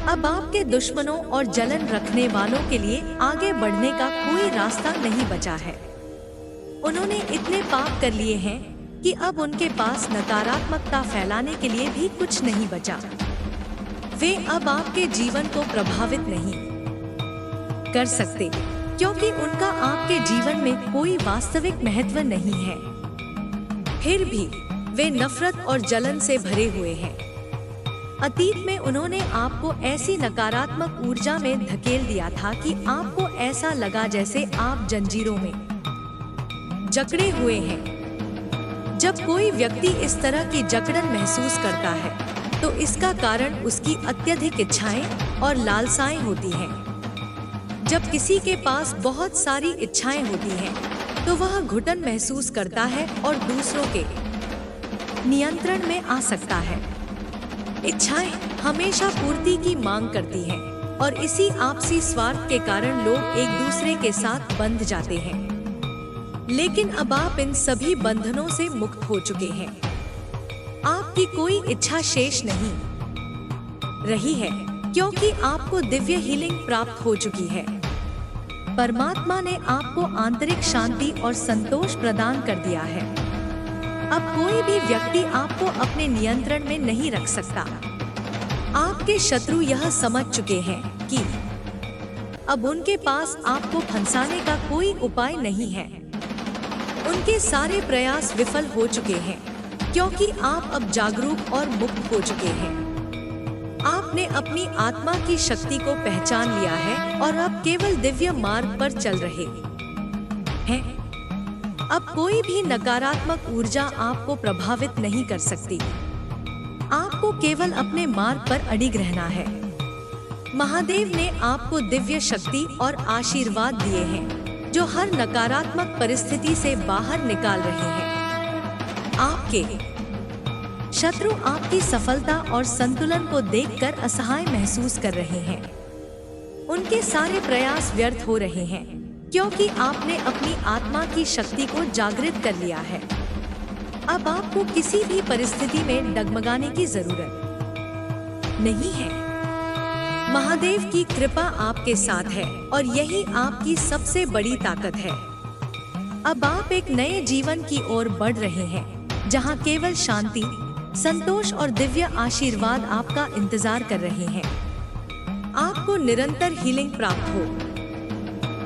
अब आपके दुश्मनों और जलन रखने वालों के लिए आगे बढ़ने का कोई रास्ता नहीं बचा है। उन्होंने इतने पाप कर लिए हैं कि अब उनके पास नकारात्मकता फैलाने के लिए भी कुछ नहीं बचा। वे अब आपके जीवन को प्रभावित नहीं कर सकते, क्योंकि उनका आपके जीवन में कोई वास्तविक महत्व नहीं है। फिर भी वे नफरत और जलन से भरे हुए हैं। अतीत में उन्होंने आपको ऐसी नकारात्मक ऊर्जा में धकेल दिया था कि आपको ऐसा लगा जैसे आप जंजीरों में जकड़े हुए हैं। जब कोई व्यक्ति इस तरह की जकड़न महसूस करता है तो इसका कारण उसकी अत्यधिक इच्छाएं और लालसाएं होती हैं। जब किसी के पास बहुत सारी इच्छाएं होती हैं तो वह घुटन महसूस करता है और दूसरों के नियंत्रण में आ सकता है। इच्छाएं हमेशा पूर्ति की मांग करती हैं और इसी आपसी स्वार्थ के कारण लोग एक दूसरे के साथ बंध जाते हैं। लेकिन अब आप इन सभी बंधनों से मुक्त हो चुके हैं। आपकी कोई इच्छा शेष नहीं रही है, क्योंकि आपको दिव्य हीलिंग प्राप्त हो चुकी है। परमात्मा ने आपको आंतरिक शांति और संतोष प्रदान कर दिया है। अब कोई भी व्यक्ति आपको अपने नियंत्रण में नहीं रख सकता। आपके शत्रु यह समझ चुके हैं कि अब उनके पास आपको फंसाने का कोई उपाय नहीं है। उनके सारे प्रयास विफल हो चुके हैं, क्योंकि आप अब जागरूक और मुक्त हो चुके हैं। आपने अपनी आत्मा की शक्ति को पहचान लिया है और अब केवल दिव्य मार्ग पर चल रहे हैं। अब कोई भी नकारात्मक ऊर्जा आपको प्रभावित नहीं कर सकती। आपको केवल अपने मार्ग पर अडिग रहना है। महादेव ने आपको दिव्य शक्ति और आशीर्वाद दिए हैं जो हर नकारात्मक परिस्थिति से बाहर निकाल रहे हैं। आपके शत्रु आपकी सफलता और संतुलन को देखकर असहाय महसूस कर रहे हैं। उनके सारे प्रयास व्यर्थ हो रहे हैं, क्योंकि आपने अपनी आत्मा की शक्ति को जागृत कर लिया है। अब आपको किसी भी परिस्थिति में डगमगाने की जरूरत नहीं है। महादेव की कृपा आपके साथ है और यही आपकी सबसे बड़ी ताकत है। अब आप एक नए जीवन की ओर बढ़ रहे हैं, जहां केवल शांति, संतोष और दिव्य आशीर्वाद आपका इंतजार कर रहे हैं। आपको निरंतर हीलिंग प्राप्त हो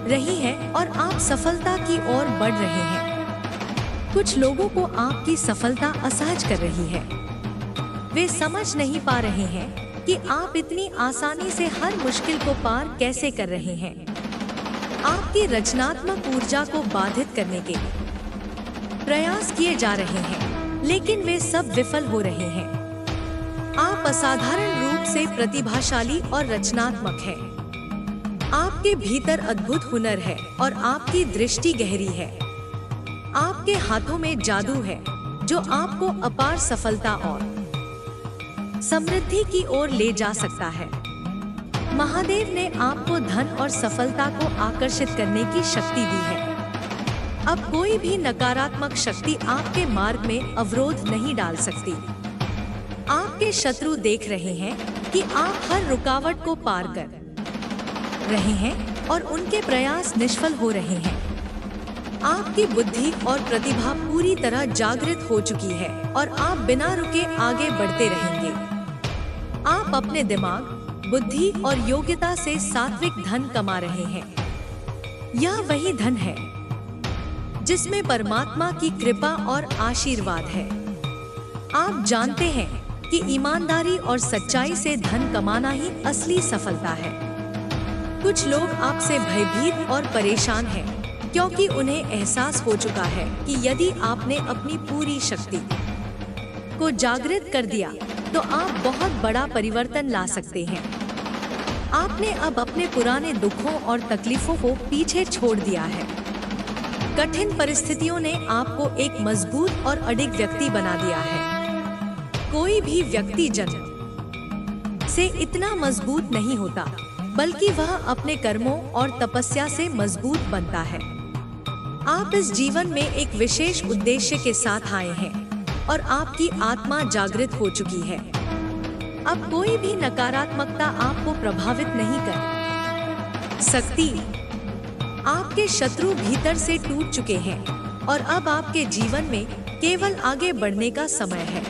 रही है और आप सफलता की ओर बढ़ रहे हैं। कुछ लोगों को आपकी सफलता असहज कर रही है। वे समझ नहीं पा रहे हैं कि आप इतनी आसानी से हर मुश्किल को पार कैसे कर रहे हैं। आपकी रचनात्मक ऊर्जा को बाधित करने के प्रयास किए जा रहे हैं, लेकिन वे सब विफल हो रहे हैं। आप असाधारण रूप से प्रतिभाशाली और रचनात्मक हैं। आपके भीतर अद्भुत हुनर है और आपकी दृष्टि गहरी है। आपके हाथों में जादू है जो आपको अपार सफलता और समृद्धि की ओर ले जा सकता है। महादेव ने आपको धन और सफलता को आकर्षित करने की शक्ति दी है। अब कोई भी नकारात्मक शक्ति आपके मार्ग में अवरोध नहीं डाल सकती। आपके शत्रु देख रहे हैं कि आप हर रुकावट को पार कर रहे हैं और उनके प्रयास निष्फल हो रहे हैं। आपकी बुद्धि और प्रतिभा पूरी तरह जागृत हो चुकी है और आप बिना रुके आगे बढ़ते रहेंगे। आप अपने दिमाग, बुद्धि और योग्यता से सात्विक धन कमा रहे हैं। यह वही धन है जिसमें परमात्मा की कृपा और आशीर्वाद है। आप जानते हैं कि ईमानदारी और सच्चाई से धन कमाना ही असली सफलता है। कुछ लोग आपसे भयभीत और परेशान हैं, क्योंकि उन्हें एहसास हो चुका है कि यदि आपने अपनी पूरी शक्ति को जागृत कर दिया तो आप बहुत बड़ा परिवर्तन ला सकते हैं। आपने अब अपने पुराने दुखों और तकलीफों को पीछे छोड़ दिया है। कठिन परिस्थितियों ने आपको एक मजबूत और अडिग व्यक्ति बना दिया है। कोई भी व्यक्ति जन्म से इतना मजबूत नहीं होता, बल्कि वह अपने कर्मों और तपस्या से मजबूत बनता है। आप इस जीवन में एक विशेष उद्देश्य के साथ आए हैं और आपकी आत्मा जागृत हो चुकी है। अब कोई भी नकारात्मकता आपको प्रभावित नहीं कर सकती। आपके शत्रु भीतर से टूट चुके हैं और अब आपके जीवन में केवल आगे बढ़ने का समय है।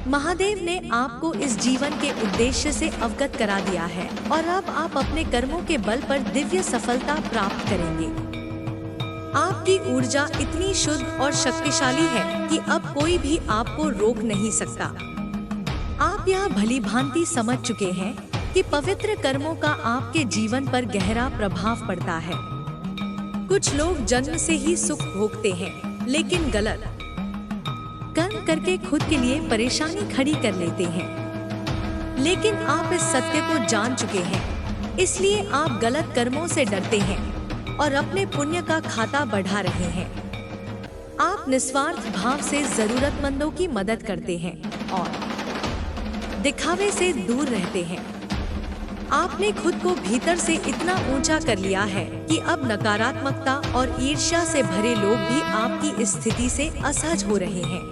महादेव ने आपको इस जीवन के उद्देश्य से अवगत करा दिया है और अब आप अपने कर्मों के बल पर दिव्य सफलता प्राप्त करेंगे। आपकी ऊर्जा इतनी शुद्ध और शक्तिशाली है कि अब कोई भी आपको रोक नहीं सकता। आप यह भली भांति समझ चुके हैं कि पवित्र कर्मों का आपके जीवन पर गहरा प्रभाव पड़ता है। कुछ लोग जन्म से ही सुख भोगते हैं, लेकिन गलत कर्म करके खुद के लिए परेशानी खड़ी कर लेते हैं। लेकिन आप इस सत्य को जान चुके हैं, इसलिए आप गलत कर्मों से डरते हैं और अपने पुण्य का खाता बढ़ा रहे हैं। आप निस्वार्थ भाव से जरूरतमंदों की मदद करते हैं और दिखावे से दूर रहते हैं। आपने खुद को भीतर से इतना ऊंचा कर लिया है कि अब नकारात्मकता और ईर्ष्या से भरे लोग भी आपकी इस स्थिति से असहज हो रहे हैं।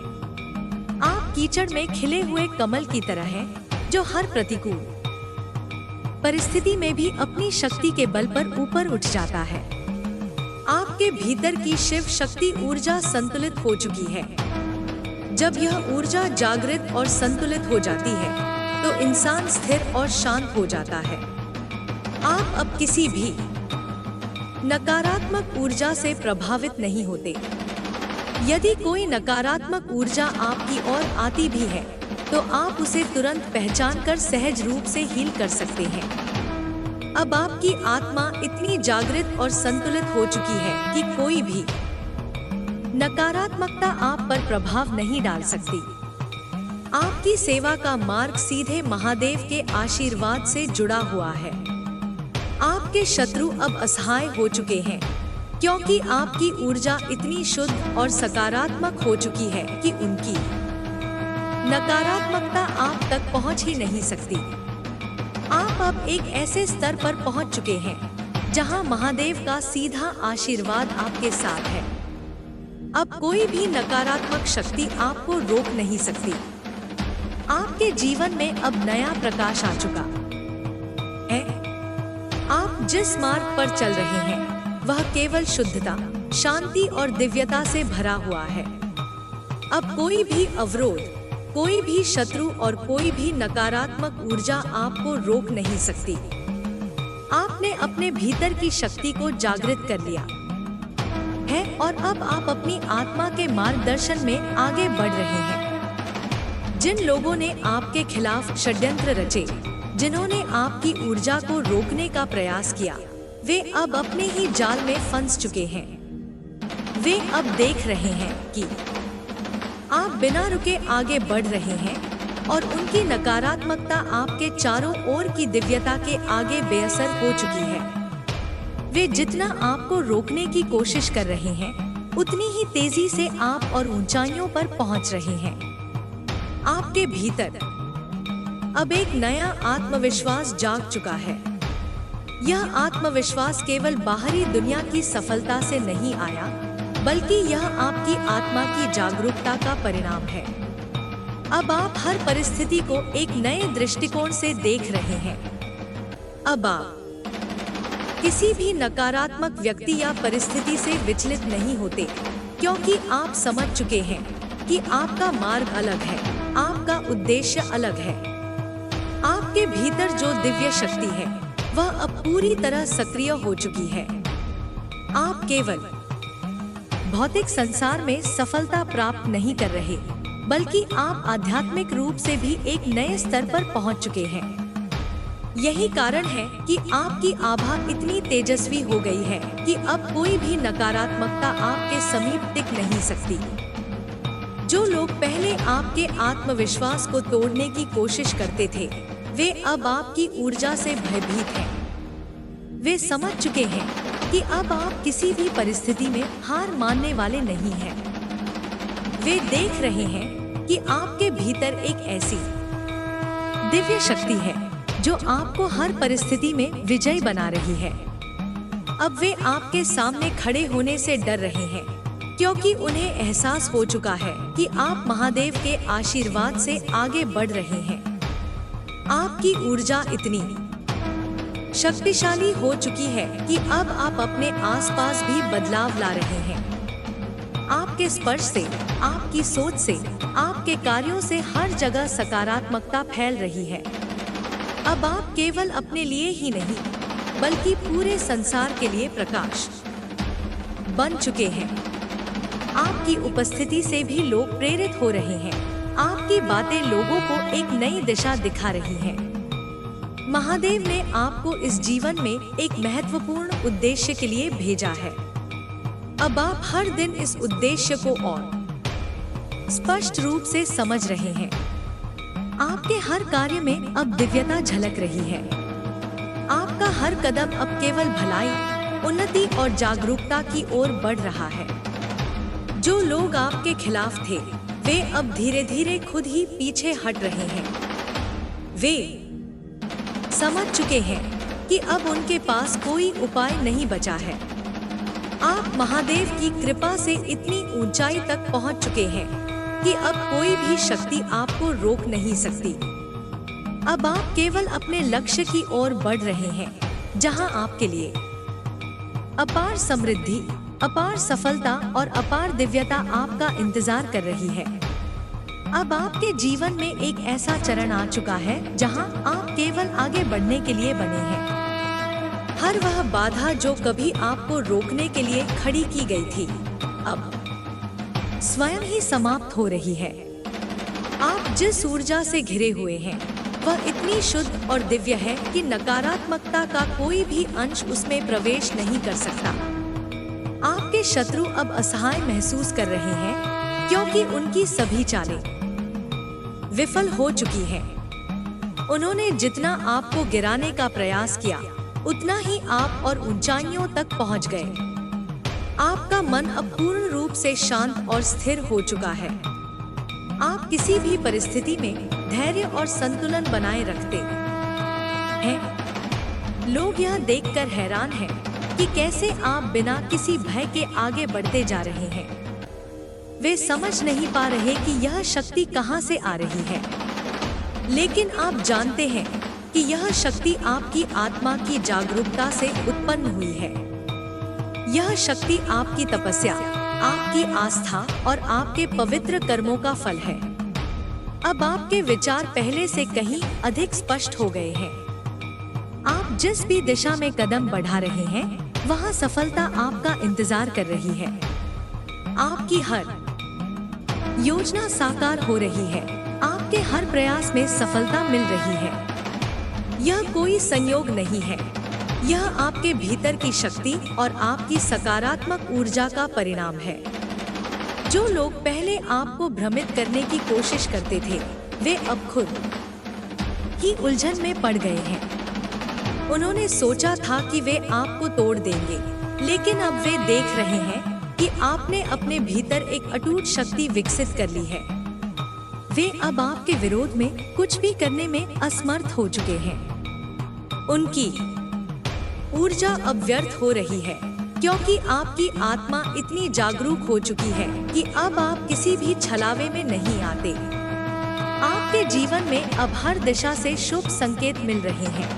आप कीचड़ में खिले हुए कमल की तरह हैं, जो हर प्रतिकूल परिस्थिति में भी अपनी शक्ति के बल पर ऊपर उठ जाता है। आपके भीतर की शिव शक्ति ऊर्जा संतुलित हो चुकी है। जब यह ऊर्जा जागृत और संतुलित हो जाती है, तो इंसान स्थिर और शांत हो जाता है। आप अब किसी भी नकारात्मक ऊर्जा से प्रभावित नहीं होते। यदि कोई नकारात्मक ऊर्जा आपकी ओर आती भी है, तो आप उसे तुरंत पहचान कर सहज रूप से हील कर सकते हैं। अब आपकी आत्मा इतनी जागृत और संतुलित हो चुकी है कि कोई भी नकारात्मकता आप पर प्रभाव नहीं डाल सकती। आपकी सेवा का मार्ग सीधे महादेव के आशीर्वाद से जुड़ा हुआ है। आपके शत्रु अब असहाय हो चुके हैं, क्योंकि आपकी ऊर्जा इतनी शुद्ध और सकारात्मक हो चुकी है कि उनकी नकारात्मकता आप तक पहुंच ही नहीं सकती। आप अब एक ऐसे स्तर पर पहुंच चुके हैं जहां महादेव का सीधा आशीर्वाद आपके साथ है। अब कोई भी नकारात्मक शक्ति आपको रोक नहीं सकती। आपके जीवन में अब नया प्रकाश आ चुका है। आप जिस मार्ग पर चल रहे हैं, वह केवल शुद्धता, शांति और दिव्यता से भरा हुआ है। अब कोई भी अवरोध, कोई भी शत्रु और कोई भी नकारात्मक ऊर्जा आपको रोक नहीं सकती। आपने अपने भीतर की शक्ति को जागृत कर लिया है और अब आप अपनी आत्मा के मार्गदर्शन में आगे बढ़ रहे हैं। जिन लोगों ने आपके खिलाफ षड्यंत्र रचे, जिन्होंने आपकी ऊर्जा को रोकने का प्रयास किया, वे अब अपने ही जाल में फंस चुके हैं। वे अब देख रहे हैं कि आप बिना रुके आगे बढ़ रहे हैं और उनकी नकारात्मकता आपके चारों ओर की दिव्यता के आगे बेअसर हो चुकी है। वे जितना आपको रोकने की कोशिश कर रहे हैं, उतनी ही तेजी से आप और ऊंचाइयों पर पहुंच रहे हैं। आपके भीतर अब एक नया आत्मविश्वास जाग चुका है। यह आत्मविश्वास केवल बाहरी दुनिया की सफलता से नहीं आया, बल्कि यह आपकी आत्मा की जागरूकता का परिणाम है। अब आप हर परिस्थिति को एक नए दृष्टिकोण से देख रहे हैं। अब आप किसी भी नकारात्मक व्यक्ति या परिस्थिति से विचलित नहीं होते, क्योंकि आप समझ चुके हैं कि आपका मार्ग अलग है, आपका उद्देश्य अलग है। आपके भीतर जो दिव्य शक्ति है, वह अब पूरी तरह सक्रिय हो चुकी है। आप केवल भौतिक संसार में सफलता प्राप्त नहीं कर रहे, बल्कि आप आध्यात्मिक रूप से भी एक नए स्तर पर पहुंच चुके हैं। यही कारण है कि आपकी आभा इतनी तेजस्वी हो गई है कि अब कोई भी नकारात्मकता आपके समीप टिक नहीं सकती। जो लोग पहले आपके आत्मविश्वास को तोड़ने की कोशिश करते थे, वे अब आपकी ऊर्जा से भयभीत हैं। वे समझ चुके हैं कि अब आप किसी भी परिस्थिति में हार मानने वाले नहीं हैं। वे देख रहे हैं कि आपके भीतर एक ऐसी दिव्य शक्ति है जो आपको हर परिस्थिति में विजयी बना रही है। अब वे आपके सामने खड़े होने से डर रहे हैं, क्योंकि उन्हें एहसास हो चुका है कि आप महादेव के आशीर्वाद से आगे बढ़ रहे हैं। आपकी ऊर्जा इतनी शक्तिशाली हो चुकी है कि अब आप अपने आसपास भी बदलाव ला रहे हैं। आपके स्पर्श से, आपकी सोच से, आपके कार्यों से हर जगह सकारात्मकता फैल रही है। अब आप केवल अपने लिए ही नहीं, बल्कि पूरे संसार के लिए प्रकाश बन चुके हैं। आपकी उपस्थिति से भी लोग प्रेरित हो रहे हैं। आपकी बातें लोगों को एक नई दिशा दिखा रही हैं। महादेव ने आपको इस जीवन में एक महत्वपूर्ण उद्देश्य के लिए भेजा है। अब आप हर दिन इस उद्देश्य को और स्पष्ट रूप से समझ रहे हैं। आपके हर कार्य में अब दिव्यता झलक रही है। आपका हर कदम अब केवल भलाई, उन्नति और जागरूकता की ओर बढ़ रहा है। जो लोग आपके खिलाफ थे, वे अब धीरे धीरे खुद ही पीछे हट रहे हैं। वे समझ चुके हैं कि अब उनके पास कोई उपाय नहीं बचा है। आप महादेव की कृपा से इतनी ऊंचाई तक पहुंच चुके हैं कि अब कोई भी शक्ति आपको रोक नहीं सकती। अब आप केवल अपने लक्ष्य की ओर बढ़ रहे हैं, जहां आपके लिए अपार समृद्धि, अपार सफलता और अपार दिव्यता आपका इंतजार कर रही है। अब आपके जीवन में एक ऐसा चरण आ चुका है जहां आप केवल आगे बढ़ने के लिए बने हैं। हर वह बाधा जो कभी आपको रोकने के लिए खड़ी की गई थी, अब स्वयं ही समाप्त हो रही है। आप जिस ऊर्जा से घिरे हुए हैं, वह इतनी शुद्ध और दिव्य है कि नकारात्मकता का कोई भी अंश उसमें प्रवेश नहीं कर सकता। आपके शत्रु अब असहाय महसूस कर रहे हैं, क्योंकि उनकी सभी चालें विफल हो चुकी हैं। उन्होंने जितना आपको गिराने का प्रयास किया, उतना ही आप और ऊंचाइयों तक पहुंच गए। आपका मन अब पूर्ण रूप से शांत और स्थिर हो चुका है। आप किसी भी परिस्थिति में धैर्य और संतुलन बनाए रखते हैं। लोग यह देखकर हैरान हैं कि कैसे आप बिना किसी भय के आगे बढ़ते जा रहे हैं। वे समझ नहीं पा रहे कि यह शक्ति कहां से आ रही है, लेकिन आप जानते हैं कि यह शक्ति आपकी आत्मा की जागरूकता से उत्पन्न हुई है। यह शक्ति आपकी तपस्या, आपकी आस्था और आपके पवित्र कर्मों का फल है। अब आपके विचार पहले से कहीं अधिक स्पष्ट हो गए हैं। आप जिस भी दिशा में कदम बढ़ा रहे हैं, वहां सफलता आपका इंतजार कर रही है। आपकी हर योजना साकार हो रही है। आपके हर प्रयास में सफलता मिल रही है। यह कोई संयोग नहीं है, यह आपके भीतर की शक्ति और आपकी सकारात्मक ऊर्जा का परिणाम है। जो लोग पहले आपको भ्रमित करने की कोशिश करते थे, वे अब खुद ही उलझन में पड़ गए हैं। उन्होंने सोचा था कि वे आपको तोड़ देंगे, लेकिन अब वे देख रहे हैं कि आपने अपने भीतर एक अटूट शक्ति विकसित कर ली है। वे अब आपके विरोध में कुछ भी करने में असमर्थ हो चुके हैं। उनकी ऊर्जा अब व्यर्थ हो रही है, क्योंकि आपकी आत्मा इतनी जागरूक हो चुकी है कि अब आप किसी भी छलावे में नहीं आते। आपके जीवन में अब हर दिशा से शुभ संकेत मिल रहे हैं।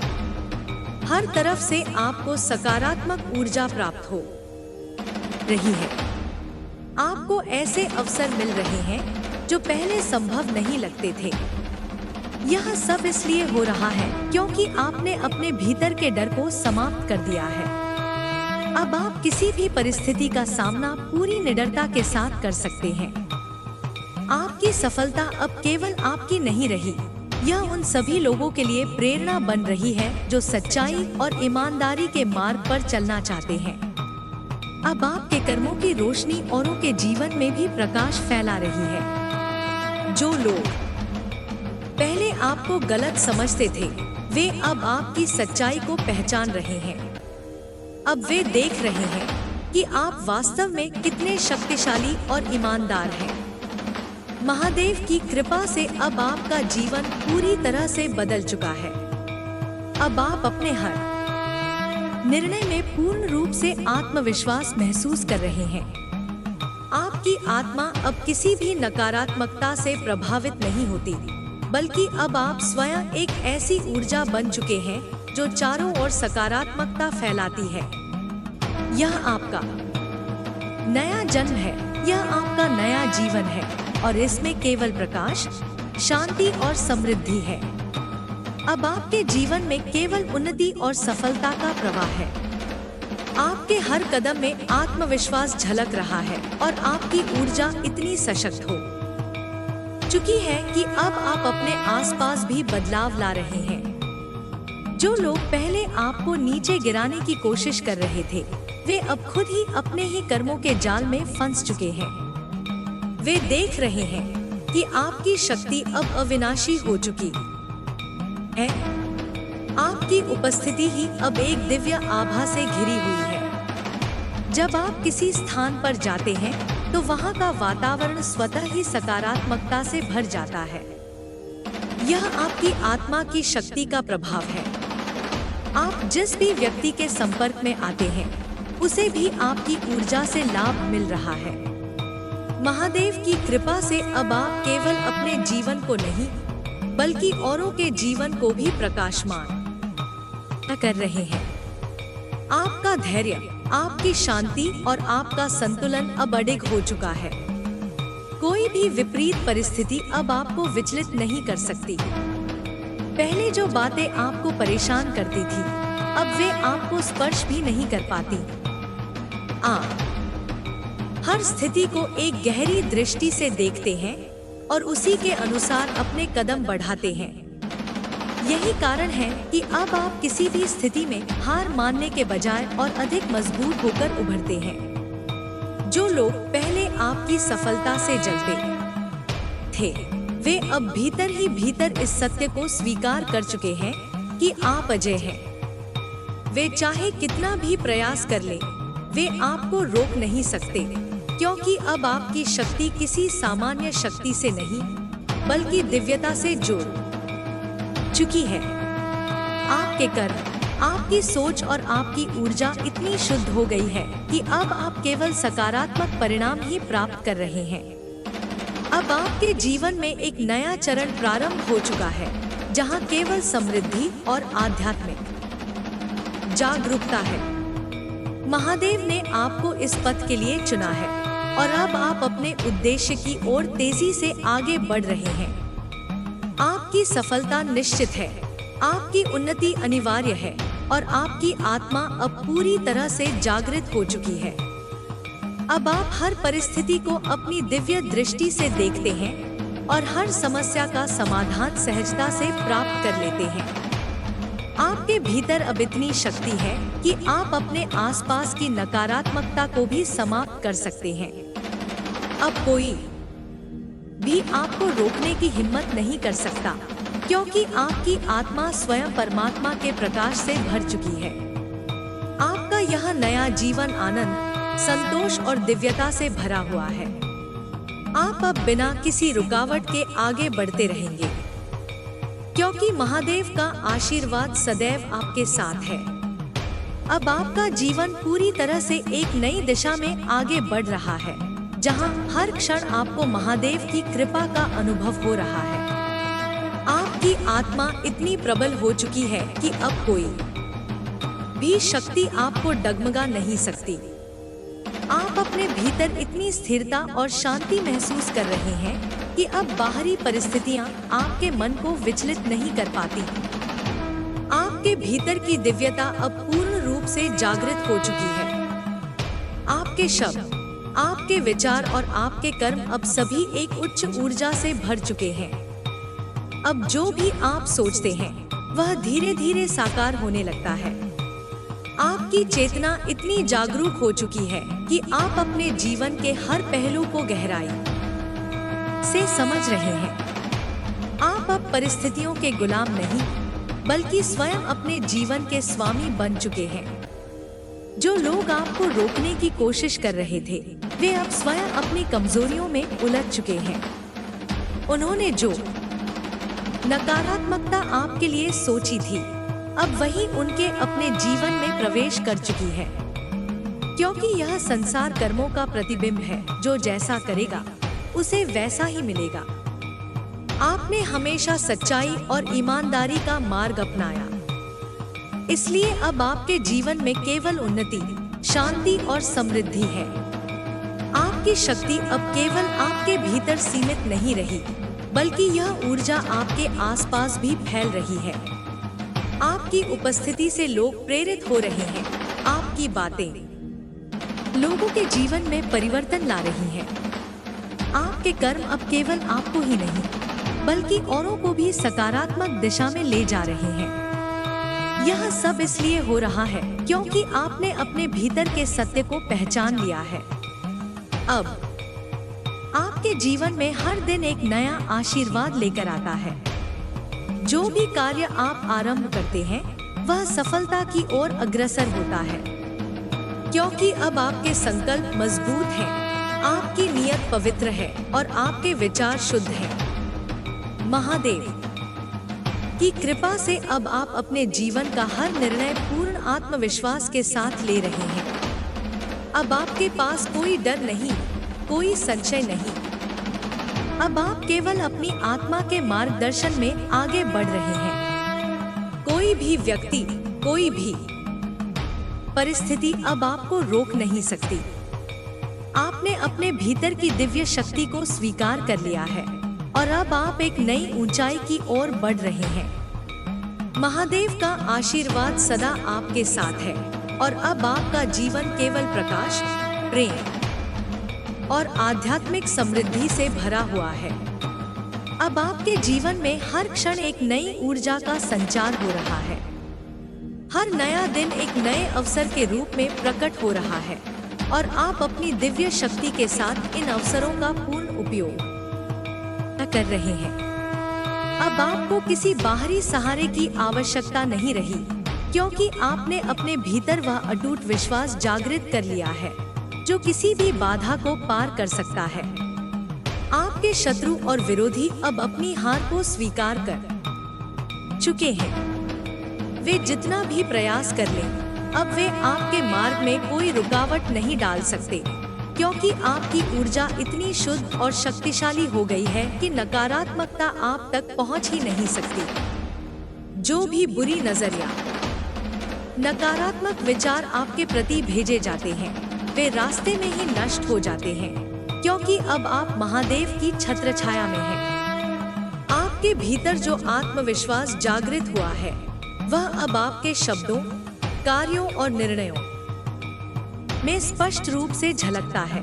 हर तरफ से आपको सकारात्मक ऊर्जा प्राप्त हो रही है। आपको ऐसे अवसर मिल रहे हैं जो पहले संभव नहीं लगते थे। यह सब इसलिए हो रहा है क्योंकि आपने अपने भीतर के डर को समाप्त कर दिया है। अब आप किसी भी परिस्थिति का सामना पूरी निडरता के साथ कर सकते हैं। आपकी सफलता अब केवल आपकी नहीं रही, यह उन सभी लोगों के लिए प्रेरणा बन रही है जो सच्चाई और ईमानदारी के मार्ग पर चलना चाहते हैं। अब आपके कर्मों की रोशनी औरों के जीवन में भी प्रकाश फैला रही है। जो लोग पहले आपको गलत समझते थे, वे अब आपकी सच्चाई को पहचान रहे हैं। अब वे देख रहे हैं कि आप वास्तव में कितने शक्तिशाली और ईमानदार हैं। महादेव की कृपा से अब आपका जीवन पूरी तरह से बदल चुका है। अब आप अपने हर निर्णय में पूर्ण रूप से आत्मविश्वास महसूस कर रहे हैं। आपकी आत्मा अब किसी भी नकारात्मकता से प्रभावित नहीं होती, बल्कि अब आप स्वयं एक ऐसी ऊर्जा बन चुके हैं जो चारों ओर सकारात्मकता फैलाती है। यह आपका नया जन्म है, यह आपका नया जीवन है और इसमें केवल प्रकाश, शांति और समृद्धि है। अब आपके जीवन में केवल उन्नति और सफलता का प्रवाह है। आपके हर कदम में आत्मविश्वास झलक रहा है और आपकी ऊर्जा इतनी सशक्त हो चुकी है कि अब आप अपने आसपास भी बदलाव ला रहे हैं। जो लोग पहले आपको नीचे गिराने की कोशिश कर रहे थे, वे अब खुद ही अपने ही कर्मों के जाल में फंस चुके हैं। वे देख रहे हैं कि आपकी शक्ति अब अविनाशी हो चुकी है। आपकी उपस्थिति ही अब एक दिव्य आभा से घिरी हुई है। जब आप किसी स्थान पर जाते हैं तो वहाँ का वातावरण स्वतः ही सकारात्मकता से भर जाता है। यह आपकी आत्मा की शक्ति का प्रभाव है। आप जिस भी व्यक्ति के संपर्क में आते हैं, उसे भी आपकी ऊर्जा से लाभ मिल रहा है। महादेव की कृपा से अब आप केवल अपने जीवन को नहीं, बल्कि औरों के जीवन को भी प्रकाशमान कर रहे हैं। आपका धैर्य, आपकी शांति और आपका संतुलन अब अडिग हो चुका है। कोई भी विपरीत परिस्थिति अब आपको विचलित नहीं कर सकती। पहले जो बातें आपको परेशान करती थी, अब वे आपको स्पर्श भी नहीं कर पाती। आप हर स्थिति को एक गहरी दृष्टि से देखते हैं और उसी के अनुसार अपने कदम बढ़ाते हैं। यही कारण है कि अब आप किसी भी स्थिति में हार मानने के बजाय और अधिक मजबूत होकर उभरते हैं। जो लोग पहले आपकी सफलता से जलते थे, वे अब भीतर ही भीतर इस सत्य को स्वीकार कर चुके हैं कि आप अजय हैं। वे चाहे कितना भी प्रयास कर लें, वे आपको रोक नहीं सकते, क्योंकि अब आपकी शक्ति किसी सामान्य शक्ति से नहीं, बल्कि दिव्यता से जुड़ चुकी है। आपके कर्म, आपकी सोच और आपकी ऊर्जा इतनी शुद्ध हो गई है कि अब आप केवल सकारात्मक परिणाम ही प्राप्त कर रहे हैं। अब आपके जीवन में एक नया चरण प्रारंभ हो चुका है, जहां केवल समृद्धि और आध्यात्मिक जागरूकता है। महादेव ने आपको इस पथ के लिए चुना है और अब आप अपने उद्देश्य की ओर तेजी से आगे बढ़ रहे हैं। आपकी सफलता निश्चित है, आपकी उन्नति अनिवार्य है और आपकी आत्मा अब पूरी तरह से जागृत हो चुकी है। अब आप हर परिस्थिति को अपनी दिव्य दृष्टि से देखते हैं और हर समस्या का समाधान सहजता से प्राप्त कर लेते हैं। आपके भीतर अब इतनी शक्ति है कि आप अपने आसपास की नकारात्मकता को भी समाप्त कर सकते हैं। अब कोई भी आपको रोकने की हिम्मत नहीं कर सकता, क्योंकि आपकी आत्मा स्वयं परमात्मा के प्रकाश से भर चुकी है। आपका यह नया जीवन आनंद, संतोष और दिव्यता से भरा हुआ है। आप अब बिना किसी रुकावट के आगे बढ़ते रहेंगे, क्योंकि महादेव का आशीर्वाद सदैव आपके साथ है। अब आपका जीवन पूरी तरह से एक नई दिशा में आगे बढ़ रहा है, जहां हर क्षण आपको महादेव की कृपा का अनुभव हो रहा है। आपकी आत्मा इतनी प्रबल हो चुकी है कि अब कोई भी शक्ति आपको डगमगा नहीं सकती। आप अपने भीतर इतनी स्थिरता और शांति महसूस कर रहे हैं कि अब बाहरी परिस्थितियां आपके मन को विचलित नहीं कर पाती। आपके भीतर की दिव्यता अब पूर्ण रूप से जागृत हो चुकी है। आपके शब्द, आपके विचार और आपके कर्म अब सभी एक उच्च ऊर्जा से भर चुके हैं। अब जो भी आप सोचते हैं, वह धीरे धीरे साकार होने लगता है। आपकी चेतना इतनी जागरूक हो चुकी है कि आप अपने जीवन के हर पहलू को गहराई से समझ रहे हैं। आप अब परिस्थितियों के गुलाम नहीं, बल्कि स्वयं अपने जीवन के स्वामी बन चुके हैं। जो लोग आपको रोकने की कोशिश कर रहे थे, वे अब स्वयं अपनी कमजोरियों में उलझ चुके हैं। उन्होंने जो नकारात्मकता आपके लिए सोची थी, अब वही उनके अपने जीवन में प्रवेश कर चुकी है, क्योंकि यह संसार कर्मों का प्रतिबिंब है। जो जैसा करेगा, उसे वैसा ही मिलेगा। आपने हमेशा सच्चाई और ईमानदारी का मार्ग अपनाया, इसलिए अब आपके जीवन में केवल उन्नति, शांति और समृद्धि है। आपकी शक्ति अब केवल आपके भीतर सीमित नहीं रही, बल्कि यह ऊर्जा आपके आसपास भी फैल रही है। आपकी उपस्थिति से लोग प्रेरित हो रहे हैं। आपकी बातें लोगों के जीवन में परिवर्तन ला रही हैं। आपके कर्म अब केवल आपको ही नहीं, बल्कि औरों को भी सकारात्मक दिशा में ले जा रहे हैं। यह सब इसलिए हो रहा है क्योंकि आपने अपने भीतर के सत्य को पहचान लिया है। अब आपके जीवन में हर दिन एक नया आशीर्वाद लेकर आता है। जो भी कार्य आप आरंभ करते हैं, वह सफलता की ओर अग्रसर होता है, क्योंकि अब आपके संकल्प मजबूत हैं, आपकी नियत पवित्र है और आपके विचार शुद्ध हैं। महादेव की कृपा से अब आप अपने जीवन का हर निर्णय पूर्ण आत्मविश्वास के साथ ले रहे हैं। अब आपके पास कोई डर नहीं, कोई संशय नहीं। अब आप केवल अपनी आत्मा के मार्गदर्शन में आगे बढ़ रहे हैं। कोई भी व्यक्ति, कोई भी परिस्थिति अब आपको रोक नहीं सकती। आपने अपने भीतर की दिव्य शक्ति को स्वीकार कर लिया है और अब आप एक नई ऊंचाई की ओर बढ़ रहे हैं। महादेव का आशीर्वाद सदा आपके साथ है और अब आपका जीवन केवल प्रकाश, प्रेम और आध्यात्मिक समृद्धि से भरा हुआ है। अब आपके जीवन में हर क्षण एक नई ऊर्जा का संचार हो रहा है। हर नया दिन एक नए अवसर के रूप में प्रकट हो रहा है और आप अपनी दिव्य शक्ति के साथ इन अवसरों का पूर्ण उपयोग कर रहे हैं। अब आपको किसी बाहरी सहारे की आवश्यकता नहीं रही, क्योंकि आपने अपने भीतर वह अटूट विश्वास जागृत कर लिया है जो किसी भी बाधा को पार कर सकता है। आपके शत्रु और विरोधी अब अपनी हार को स्वीकार कर चुके हैं। वे जितना भी प्रयास कर लें, अब वे आपके मार्ग में कोई रुकावट नहीं डाल सकते, क्योंकि आपकी ऊर्जा इतनी शुद्ध और शक्तिशाली हो गई है कि नकारात्मकता आप तक पहुंच ही नहीं सकती। जो भी बुरी नजरिया, नकारात्मक विचार आपके प्रति भेजे जाते हैं, वे रास्ते में ही नष्ट हो जाते हैं, क्योंकि अब आप महादेव की छत्रछाया में हैं। आपके भीतर जो आत्मविश्वास जागृत हुआ है, वह अब आपके शब्दों, कार्यों और निर्णयों में स्पष्ट रूप से झलकता है।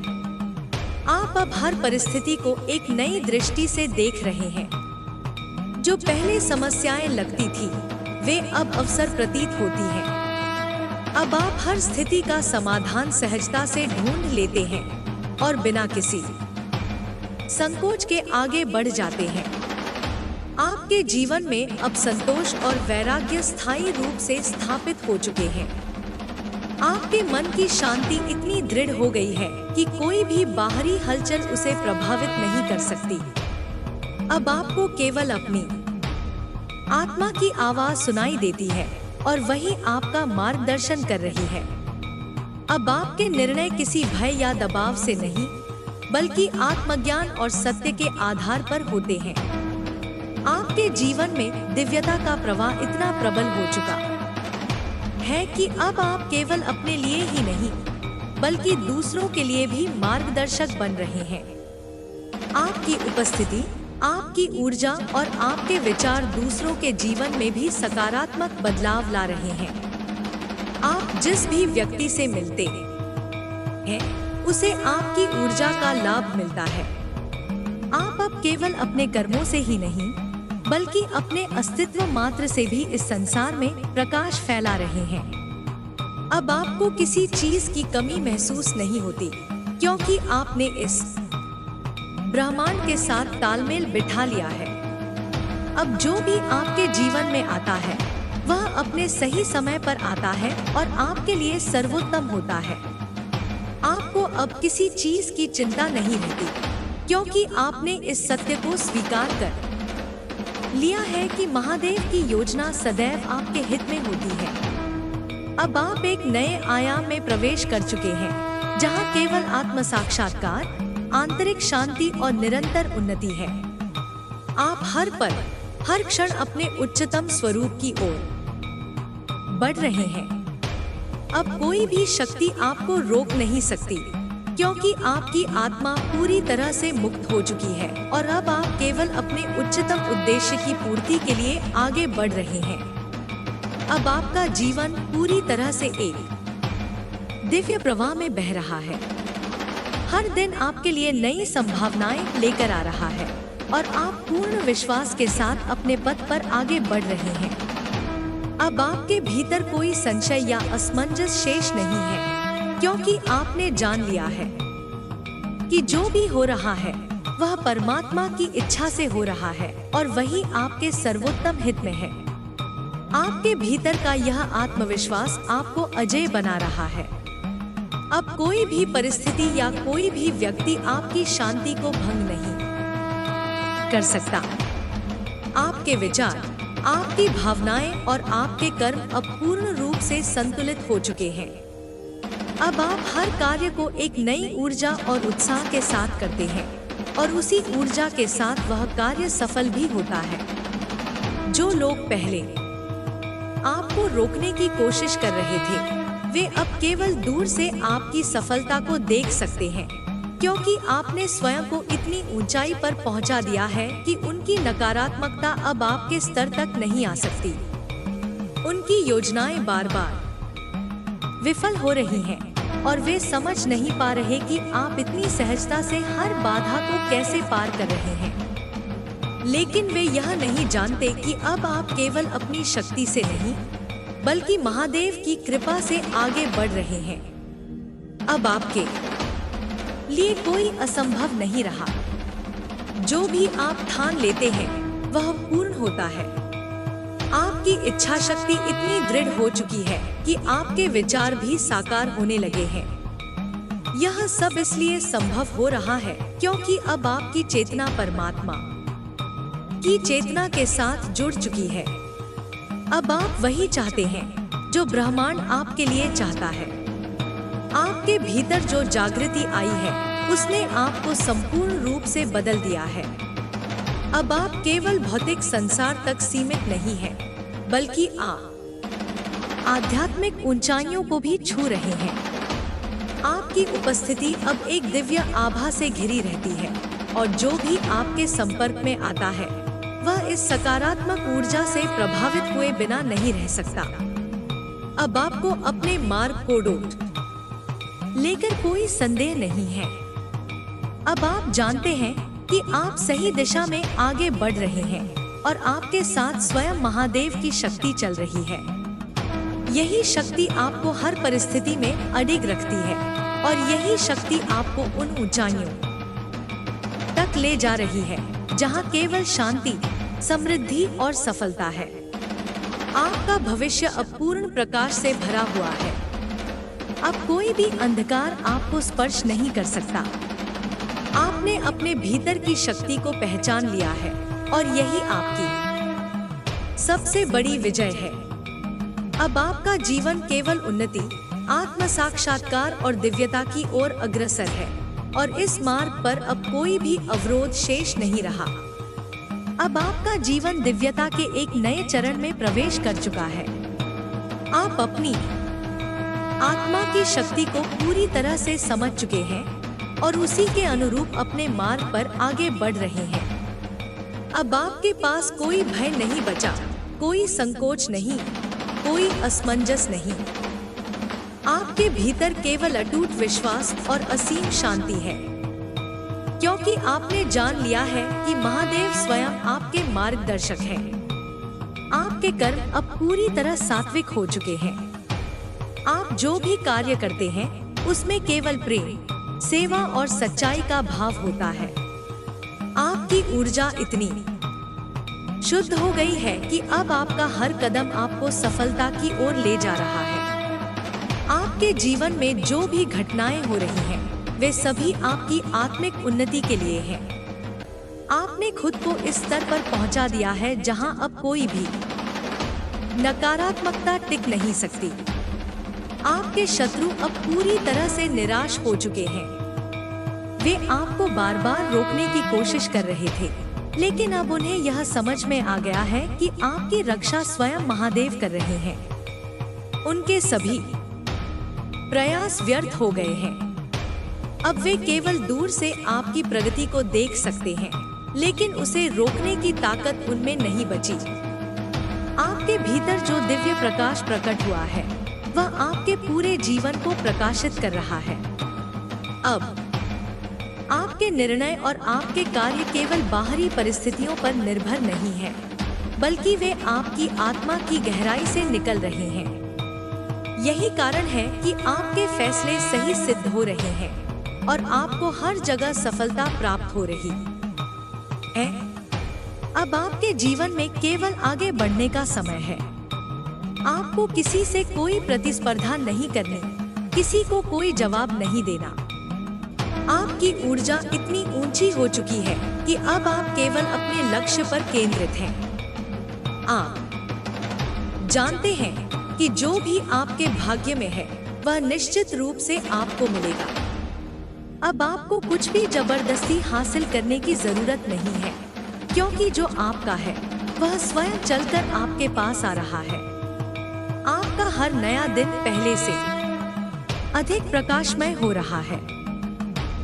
आप अब हर परिस्थिति को एक नई दृष्टि से देख रहे हैं। जो पहले समस्याएं लगती थी, वे अब अवसर प्रतीत होती हैं। अब आप हर स्थिति का समाधान सहजता से ढूंढ लेते हैं और बिना किसी संकोच के आगे बढ़ जाते हैं। आपके जीवन में अब संतोष और वैराग्य स्थायी रूप से स्थापित हो चुके हैं। आपके मन की शांति इतनी दृढ़ हो गई है कि कोई भी बाहरी हलचल उसे प्रभावित नहीं कर सकती। अब आपको केवल अपनी आत्मा की आवाज सुनाई देती है और वही आपका मार्गदर्शन कर रही है। अब आपके निर्णय किसी भय या दबाव से नहीं, बल्कि आत्मज्ञान और सत्य के आधार पर होते हैं। आपके जीवन में दिव्यता का प्रवाह इतना प्रबल हो चुका है कि अब आप केवल अपने लिए ही नहीं, बल्कि दूसरों के लिए भी मार्गदर्शक बन रहे हैं। आपकी उपस्थिति, आपकी ऊर्जा और आपके विचार दूसरों के जीवन में भी सकारात्मक बदलाव ला रहे हैं। आप जिस भी व्यक्ति से मिलते हैं, उसे आपकी ऊर्जा का लाभ मिलता है। आप अब केवल अपने कर्मों से ही नहीं, बल्कि अपने अस्तित्व मात्र से भी इस संसार में प्रकाश फैला रहे हैं। अब आपको किसी चीज की कमी महसूस नहीं होती, क्योंकि आपने इस ब्रह्मांड के साथ तालमेल बिठा लिया है। अब जो भी आपके जीवन में आता है, वह अपने सही समय पर आता है और आपके लिए सर्वोत्तम होता है। आपको अब किसी चीज की चिंता नहीं रहती, क्योंकि आपने इस सत्य को स्वीकार कर लिया है कि महादेव की योजना सदैव आपके हित में होती है। अब आप एक नए आयाम में प्रवेश कर चुके हैं, जहां केवल आत्म साक्षात्कार, आंतरिक शांति और निरंतर उन्नति है। आप हर पल, हर क्षण अपने उच्चतम स्वरूप की ओर बढ़ रहे हैं। अब कोई भी शक्ति आपको रोक नहीं सकती, क्योंकि आपकी आत्मा पूरी तरह से मुक्त हो चुकी है और अब आप केवल अपने उच्चतम उद्देश्य की पूर्ति के लिए आगे बढ़ रहे हैं। अब आपका जीवन पूरी तरह से एक दिव्य प्रवाह में बह रहा है। हर दिन आपके लिए नई संभावनाएं लेकर आ रहा है और आप पूर्ण विश्वास के साथ अपने पथ पर आगे बढ़ रहे हैं। अब आपके भीतर कोई संशय या असमंजस शेष नहीं है, क्योंकि आपने जान लिया है कि जो भी हो रहा है वह परमात्मा की इच्छा से हो रहा है और वही आपके सर्वोत्तम हित में है। आपके भीतर का यह आत्मविश्वास आपको अजेय बना रहा है। अब कोई भी परिस्थिति या कोई भी व्यक्ति आपकी शांति को भंग नहीं कर सकता। आपके विचार, आपकी भावनाएं और आपके कर्म अब पूर्ण रूप से संतुलित हो चुके हैं। अब आप हर कार्य को एक नई ऊर्जा और उत्साह के साथ करते हैं और उसी ऊर्जा के साथ वह कार्य सफल भी होता है। जो लोग पहले आपको रोकने की कोशिश कर रहे थे, वे अब केवल दूर से आपकी सफलता को देख सकते हैं, क्योंकि आपने स्वयं को इतनी ऊंचाई पर पहुंचा दिया है कि उनकी नकारात्मकता अब आपके स्तर तक नहीं आ सकती। उनकी योजनाएं बार बार विफल हो रही हैं और वे समझ नहीं पा रहे कि आप इतनी सहजता से हर बाधा को कैसे पार कर रहे हैं। लेकिन वे यह नहीं जानते कि अब आप केवल अपनी शक्ति से नहीं, बल्कि महादेव की कृपा से आगे बढ़ रहे हैं। अब आपके लिए कोई असंभव नहीं रहा। जो भी आप ठान लेते हैं वह पूर्ण होता है। आपकी इच्छा शक्ति इतनी दृढ़ हो चुकी है कि आपके विचार भी साकार होने लगे हैं। यह सब इसलिए संभव हो रहा है क्योंकि अब आपकी चेतना परमात्मा की चेतना के साथ जुड़ चुकी है। अब आप वही चाहते हैं जो ब्रह्मांड आपके लिए चाहता है। आपके भीतर जो जागृति आई है उसने आपको संपूर्ण रूप से बदल दिया है। अब आप केवल भौतिक संसार तक सीमित नहीं हैं, बल्कि आप आध्यात्मिक ऊंचाइयों को भी छू रहे हैं। आपकी उपस्थिति अब एक दिव्य आभा से घिरी रहती है और जो भी आपके संपर्क में आता है वह इस सकारात्मक ऊर्जा से प्रभावित हुए बिना नहीं रह सकता। अब आपको अपने मार्ग को लेकर कोई संदेह नहीं है। अब आप जानते हैं कि आप सही दिशा में आगे बढ़ रहे हैं और आपके साथ स्वयं महादेव की शक्ति चल रही है। यही शक्ति आपको हर परिस्थिति में अडिग रखती है और यही शक्ति आपको उन ऊंचाइयों तक ले जा रही है जहां केवल शांति, समृद्धि और सफलता है। आपका भविष्य अब पूर्ण प्रकाश से भरा हुआ है। अब कोई भी अंधकार आपको स्पर्श नहीं कर सकता। आपने अपने भीतर की शक्ति को पहचान लिया है और यही आपकी सबसे बड़ी विजय है। अब आपका जीवन केवल उन्नति, आत्म साक्षात्कार और दिव्यता की ओर अग्रसर है और इस मार्ग पर अब कोई भी अवरोध शेष नहीं रहा। अब आपका जीवन दिव्यता के एक नए चरण में प्रवेश कर चुका है। आप अपनी आत्मा की शक्ति को पूरी तरह से समझ चुके हैं और उसी के अनुरूप अपने मार्ग पर आगे बढ़ रहे हैं। अब आपके पास कोई भय नहीं बचा, कोई संकोच नहीं, कोई असमंजस नहीं। आपके भीतर केवल अटूट विश्वास और असीम शांति है, क्योंकि आपने जान लिया है कि महादेव स्वयं आपके मार्गदर्शक हैं। आपके कर्म अब पूरी तरह सात्विक हो चुके हैं। आप जो भी कार्य करते हैं उसमें केवल प्रेम, सेवा और सच्चाई का भाव होता है। आपकी ऊर्जा इतनी शुद्ध हो गई है कि अब आपका हर कदम आपको सफलता की ओर ले जा रहा है। आपके जीवन में जो भी घटनाएं हो रही हैं, वे सभी आपकी आत्मिक उन्नति के लिए हैं। आपने खुद को इस स्तर पर पहुंचा दिया है जहां अब कोई भी नकारात्मकता टिक नहीं सकती। आपके शत्रु अब पूरी तरह से निराश हो चुके हैं। वे आपको बार बार रोकने की कोशिश कर रहे थे, लेकिन अब उन्हें यह समझ में आ गया है कि आपकी रक्षा स्वयं महादेव कर रहे हैं। उनके सभी प्रयास व्यर्थ हो गए हैं। अब वे केवल दूर से आपकी प्रगति को देख सकते हैं, लेकिन उसे रोकने की ताकत उनमें नहीं बची। आपके भीतर जो दिव्य प्रकाश प्रकट हुआ है, वह आपके पूरे जीवन को प्रकाशित कर रहा है। अब आपके निर्णय और आपके कार्य केवल बाहरी परिस्थितियों पर निर्भर नहीं हैं, बल्कि वे आपकी आत्मा की गहराई से निकल रहे हैं। यही कारण है कि आपके फैसले सही सिद्ध हो रहे हैं और आपको हर जगह सफलता प्राप्त हो रही है। अब आपके जीवन में केवल आगे बढ़ने का समय है। आपको किसी से कोई प्रतिस्पर्धा नहीं करनी, किसी को कोई जवाब नहीं देना। आपकी ऊर्जा इतनी ऊंची हो चुकी है कि अब आप केवल अपने लक्ष्य पर केंद्रित हैं। आप जानते हैं कि जो भी आपके भाग्य में है, वह निश्चित रूप से आपको मिलेगा। अब आपको कुछ भी जबरदस्ती हासिल करने की जरूरत नहीं है, क्योंकि जो आपका है वह स्वयं चलकर आपके पास आ रहा है। आपका हर नया दिन पहले से अधिक प्रकाशमय हो रहा है।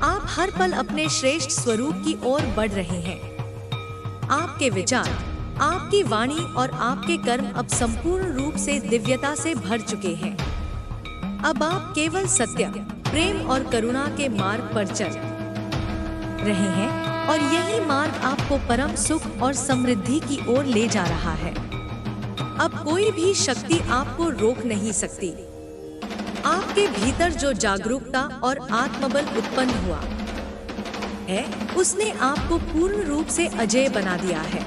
आप हर पल अपने श्रेष्ठ स्वरूप की ओर बढ़ रहे हैं। आपके विचार, आपकी वाणी और आपके कर्म अब संपूर्ण रूप से दिव्यता से भर चुके हैं। अब आप केवल सत्य, प्रेम और करुणा के मार्ग पर चल रहे हैं और यही मार्ग आपको परम सुख और समृद्धि की ओर ले जा रहा है। अब कोई भी शक्ति आपको रोक नहीं सकती। आपके भीतर जो जागरूकता और आत्मबल उत्पन्न हुआ है, उसने आपको पूर्ण रूप से अजेय बना दिया है।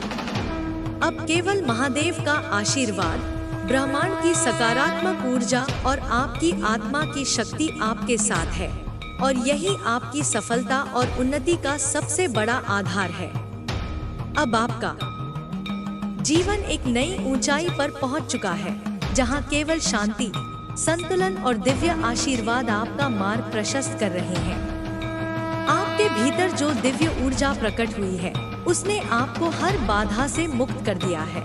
अब केवल महादेव का आशीर्वाद, ब्रह्मांड की सकारात्मक ऊर्जा और आपकी आत्मा की शक्ति आपके साथ है, और यही आपकी सफलता और उन्नति का सबसे बड़ा आधार है। अब आपका जीवन एक नई ऊंचाई पर पहुंच चुका है, जहां केवल शांति, संतुलन और दिव्य आशीर्वाद आपका मार्ग प्रशस्त कर रहे हैं। आपके भीतर जो दिव्य ऊर्जा प्रकट हुई है, उसने आपको हर बाधा से मुक्त कर दिया है।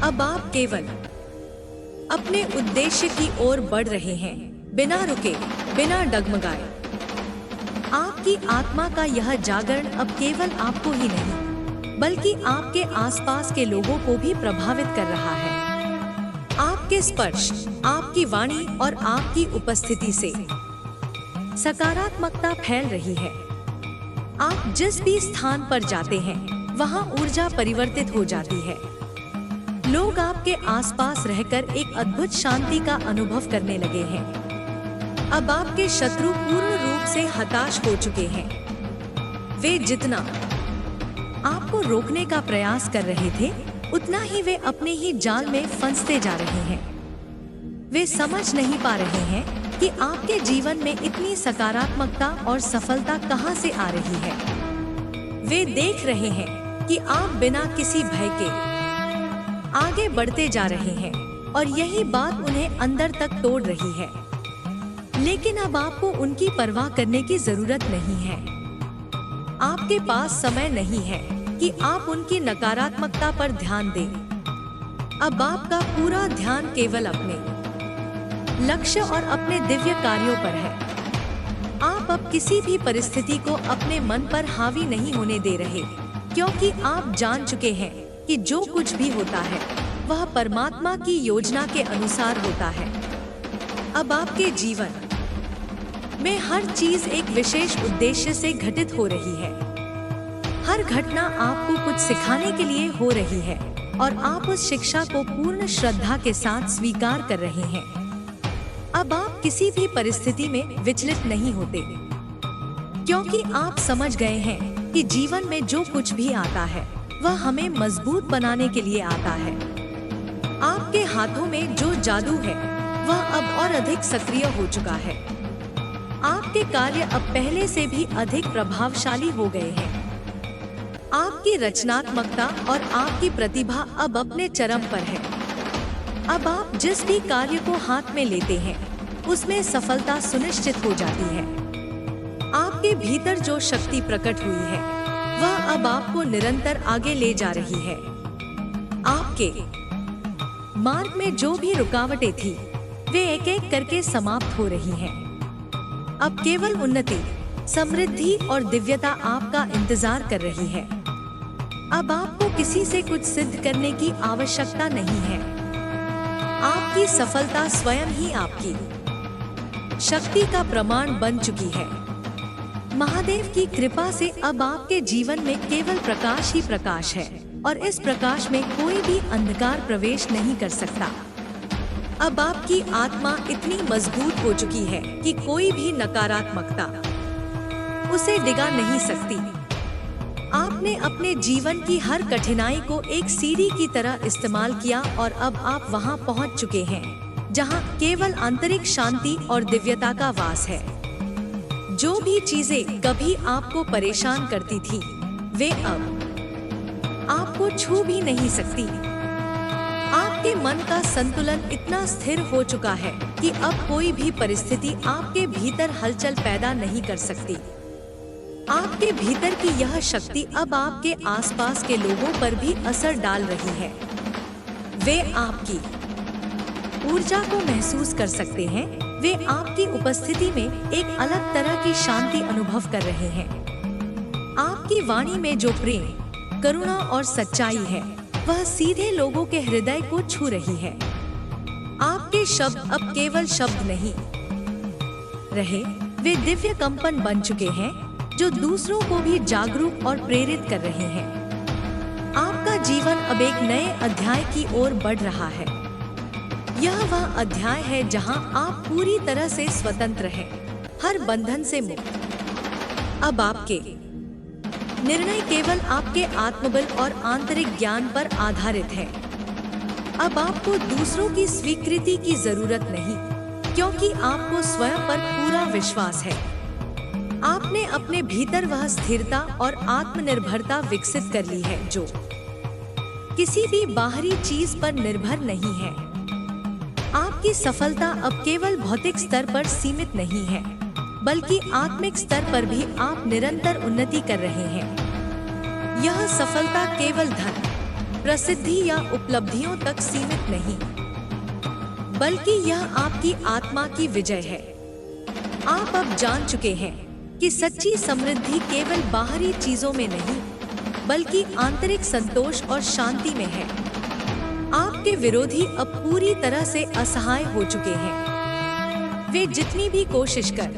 अब आप केवल अपने उद्देश्य की ओर बढ़ रहे हैं, बिना रुके, बिना डगमगाए। आपकी आत्मा का यह जागरण अब केवल आपको ही नहीं, बल्कि आपके आसपास के लोगों को भी प्रभावित कर रहा है। आपके स्पर्श, आपकी वाणी और आपकी उपस्थिति से सकारात्मकता फैल रही है। आप जिस भी स्थान पर जाते हैं, वहां ऊर्जा परिवर्तित हो जाती है। लोग आपके आसपास रहकर एक अद्भुत शांति का अनुभव करने लगे हैं। अब आपके शत्रु पूर्ण रूप से हताश हो चुके हैं। वे जितना आपको रोकने का प्रयास कर रहे थे, उतना ही वे अपने ही जाल में फंसते जा रहे हैं। वे समझ नहीं पा रहे हैं कि आपके जीवन में इतनी सकारात्मकता और सफलता कहां से आ रही है। वे देख रहे हैं कि आप बिना किसी भय के आगे बढ़ते जा रहे हैं, और यही बात उन्हें अंदर तक तोड़ रही है। लेकिन अब आपको उनकी परवाह करने की जरूरत नहीं है। आपके पास समय नहीं है कि आप उनकी नकारात्मकता पर ध्यान दें। अब आपका पूरा ध्यान केवल अपने लक्ष्य और अपने दिव्य कार्यों पर है। आप अब किसी भी परिस्थिति को अपने मन पर हावी नहीं होने दे रहे, क्योंकि आप जान चुके हैं कि जो कुछ भी होता है, वह परमात्मा की योजना के अनुसार होता है। अब आपके जीवन में हर चीज एक विशेष उद्देश्य से घटित हो रही है। हर घटना आपको कुछ सिखाने के लिए हो रही है, और आप उस शिक्षा को पूर्ण श्रद्धा के साथ स्वीकार कर रहे हैं। अब आप किसी भी परिस्थिति में विचलित नहीं होते, क्योंकि आप समझ गए हैं कि जीवन में जो कुछ भी आता है, वह हमें मजबूत बनाने के लिए आता है। आपके हाथों में जो जादू है, वह अब और अधिक सक्रिय हो चुका है। आपके कार्य अब पहले से भी अधिक प्रभावशाली हो गए हैं। आपकी रचनात्मकता और आपकी प्रतिभा अब अपने चरम पर है। अब आप जिस भी कार्य को हाथ में लेते हैं, उसमें सफलता सुनिश्चित हो जाती है। आपके भीतर जो शक्ति प्रकट हुई है, वह अब आपको निरंतर आगे ले जा रही है। आपके मार्ग में जो भी रुकावटें थी, वे एक एक करके समाप्त हो रही हैं। अब केवल उन्नति, समृद्धि और दिव्यता आपका इंतजार कर रही है। अब आपको किसी से कुछ सिद्ध करने की आवश्यकता नहीं है। आपकी सफलता स्वयं ही आपकी शक्ति का प्रमाण बन चुकी है। महादेव की कृपा से अब आपके जीवन में केवल प्रकाश ही प्रकाश है और इस प्रकाश में कोई भी अंधकार प्रवेश नहीं कर सकता। अब आपकी आत्मा इतनी मजबूत हो चुकी है कि कोई भी नकारात्मकता उसे डिगा नहीं सकती। आपने अपने जीवन की हर कठिनाई को एक सीढ़ी की तरह इस्तेमाल किया और अब आप वहां पहुंच चुके हैं जहां केवल आंतरिक शांति और दिव्यता का वास है। जो भी चीजें कभी आपको परेशान करती थी, वे अब आपको छू भी नहीं सकती। आपके मन का संतुलन इतना स्थिर हो चुका है कि अब कोई भी परिस्थिति आपके भीतर हलचल पैदा नहीं कर सकती। आपके भीतर की यह शक्ति अब आपके आसपास के लोगों पर भी असर डाल रही है। वे आपकी ऊर्जा को महसूस कर सकते हैं। वे आपकी उपस्थिति में एक अलग तरह की शांति अनुभव कर रहे हैं। आपकी वाणी में जो प्रेम, करुणा और सच्चाई है, वह सीधे लोगों के हृदय को छू रही है। आपके शब्द अब केवल शब्द नहीं रहे, वे दिव्य कंपन बन चुके हैं जो दूसरों को भी जागरूक और प्रेरित कर रहे हैं। आपका जीवन अब एक नए अध्याय की ओर बढ़ रहा है। यह वह अध्याय है जहां आप पूरी तरह से स्वतंत्र हैं, हर बंधन से मुक्त। अब आपके निर्णय केवल आपके आत्मबल और आंतरिक ज्ञान पर आधारित है। अब आपको दूसरों की स्वीकृति की जरूरत नहीं, क्योंकि आपको स्वयं पर पूरा विश्वास है। आपने अपने भीतर वह स्थिरता और आत्मनिर्भरता विकसित कर ली है जो किसी भी बाहरी चीज पर निर्भर नहीं है। आपकी सफलता अब केवल भौतिक स्तर पर सीमित नहीं है, बल्कि आत्मिक स्तर पर भी आप निरंतर उन्नति कर रहे हैं। यह सफलता केवल धन, प्रसिद्धि या उपलब्धियों तक सीमित नहीं, बल्कि यह आपकी आत्मा की विजय है। आप अब जान चुके हैं कि सच्ची समृद्धि केवल बाहरी चीजों में नहीं, बल्कि आंतरिक संतोष और शांति में है। आपके विरोधी अब पूरी तरह से असहाय हो चुके हैं। वे जितनी भी कोशिश कर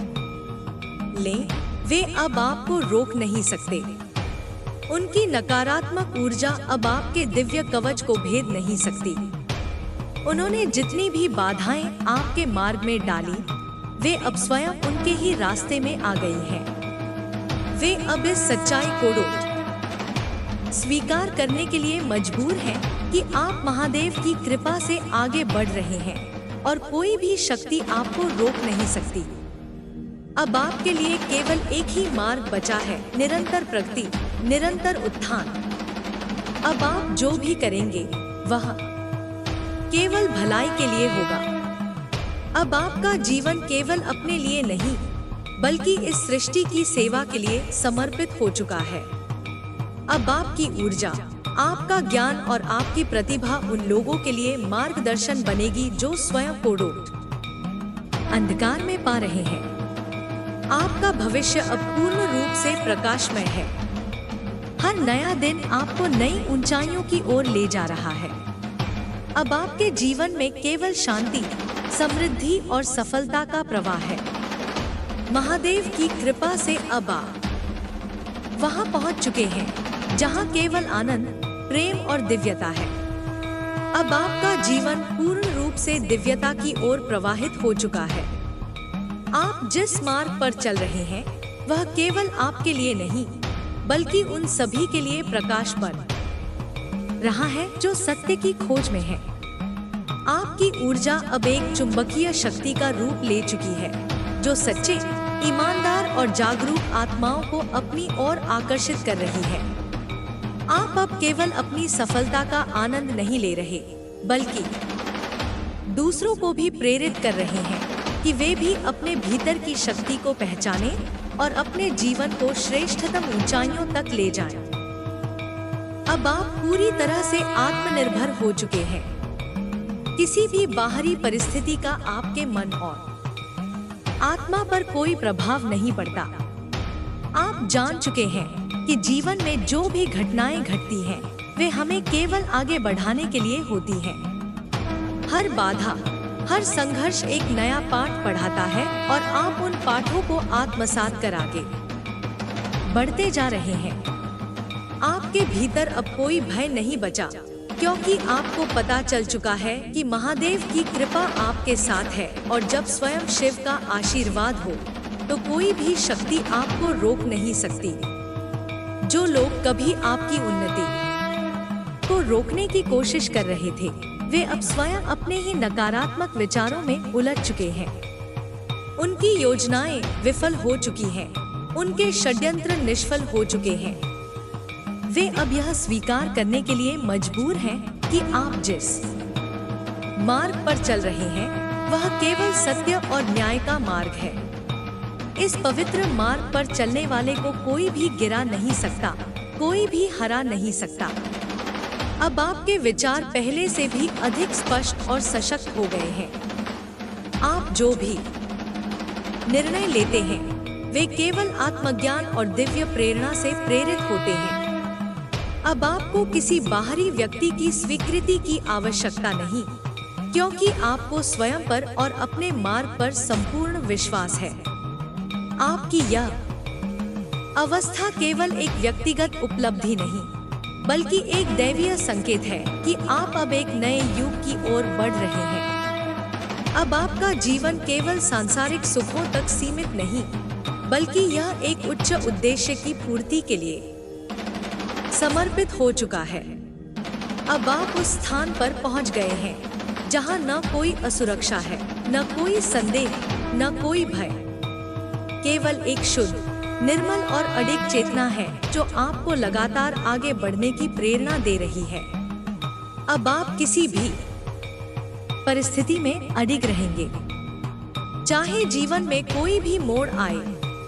लें, वे अब आपको रोक नहीं सकते। उनकी नकारात्मक ऊर्जा अब आपके दिव्य कवच को भेद नहीं सकती। उन्होंने जितनी भी बाधाएं आपके मार्ग में डाली, वे अब स्वयं उनके ही रास्ते में आ गई हैं। वे अब इस सच्चाई को स्वीकार करने के लिए मजबूर हैं कि आप महादेव की कृपा से आगे बढ़ रहे हैं और कोई भी शक्ति आपको रोक नहीं सकती। अब आपके लिए केवल एक ही मार्ग बचा है, निरंतर प्रगति, निरंतर उत्थान। अब आप जो भी करेंगे वह केवल भलाई के लिए होगा। अब आपका जीवन केवल अपने लिए नहीं, बल्कि इस सृष्टि की सेवा के लिए समर्पित हो चुका है। अब आपकी ऊर्जा, आपका ज्ञान और आपकी प्रतिभा उन लोगों के लिए मार्गदर्शन बनेगी जो स्वयं को अंधकार में पा रहे हैं। आपका भविष्य अब पूर्ण रूप से प्रकाशमय है। हर नया दिन आपको नई ऊंचाइयों की ओर ले जा रहा है। अब आपके जीवन में केवल शांति, समृद्धि और सफलता का प्रवाह है। महादेव की कृपा से अब आप वहां पहुंच चुके हैं जहां केवल आनंद, प्रेम और दिव्यता है। अब आपका जीवन पूर्ण रूप से दिव्यता की ओर प्रवाहित हो चुका है। आप जिस मार्ग पर चल रहे हैं वह केवल आपके लिए नहीं, बल्कि उन सभी के लिए प्रकाश बन रहा है जो सत्य की खोज में है। आपकी ऊर्जा अब एक चुंबकीय शक्ति का रूप ले चुकी है जो सच्चे, ईमानदार और जागरूक आत्माओं को अपनी ओर आकर्षित कर रही है। आप अब केवल अपनी सफलता का आनंद नहीं ले रहे, बल्कि दूसरों को भी प्रेरित कर रहे हैं कि वे भी अपने भीतर की शक्ति को पहचानें और अपने जीवन को श्रेष्ठतम ऊंचाइयों तक ले जाएं। अब आप पूरी तरह से आत्मनिर्भर हो चुके हैं। किसी भी बाहरी परिस्थिति का आपके मन और आत्मा पर कोई प्रभाव नहीं पड़ता। आप जान चुके हैं कि जीवन में जो भी घटनाएं घटती हैं, वे हमें केवल आगे बढ़ाने के लिए होती हैं। हर बाधा, हर संघर्ष एक नया पाठ पढ़ाता है और आप उन पाठों को आत्मसात कर आगे बढ़ते जा रहे हैं। आपके भीतर अब कोई भय नहीं बचा, क्योंकि आपको पता चल चुका है कि महादेव की कृपा आपके साथ है और जब स्वयं शिव का आशीर्वाद हो तो कोई भी शक्ति आपको रोक नहीं सकती। जो लोग कभी आपकी उन्नति को रोकने की कोशिश कर रहे थे, वे अब स्वयं अपने ही नकारात्मक विचारों में उलझ चुके हैं। उनकी योजनाएं विफल हो चुकी हैं, उनके षड्यंत्र निष्फल हो चुके हैं। वे अब यह स्वीकार करने के लिए मजबूर हैं कि आप जिस मार्ग पर चल रहे हैं, वह केवल सत्य और न्याय का मार्ग है। इस पवित्र मार्ग पर चलने वाले को कोई भी गिरा नहीं सकता, कोई भी हरा नहीं सकता। अब आपके विचार पहले से भी अधिक स्पष्ट और सशक्त हो गए हैं। आप जो भी निर्णय लेते हैं, वे केवल आत्मज्ञान और दिव्य प्रेरणा से प्रेरित होते हैं। अब आपको किसी बाहरी व्यक्ति की स्वीकृति की आवश्यकता नहीं, क्योंकि आपको स्वयं पर और अपने मार्ग पर संपूर्ण विश्वास है। आपकी यह अवस्था केवल एक व्यक्तिगत उपलब्धि नहीं, बल्कि एक दैवीय संकेत है कि आप अब एक नए युग की ओर बढ़ रहे हैं। अब आपका जीवन केवल सांसारिक सुखों तक सीमित नहीं, बल्कि यह एक उच्च उद्देश्य की पूर्ति के लिए समर्पित हो चुका है। अब आप उस स्थान पर पहुंच गए हैं जहां न कोई असुरक्षा है, न कोई संदेह, न कोई भय। केवल एक शुद्ध, निर्मल और अडिग चेतना है जो आपको लगातार आगे बढ़ने की प्रेरणा दे रही है। अब आप किसी भी परिस्थिति में अडिग रहेंगे। चाहे जीवन में कोई भी मोड़ आए,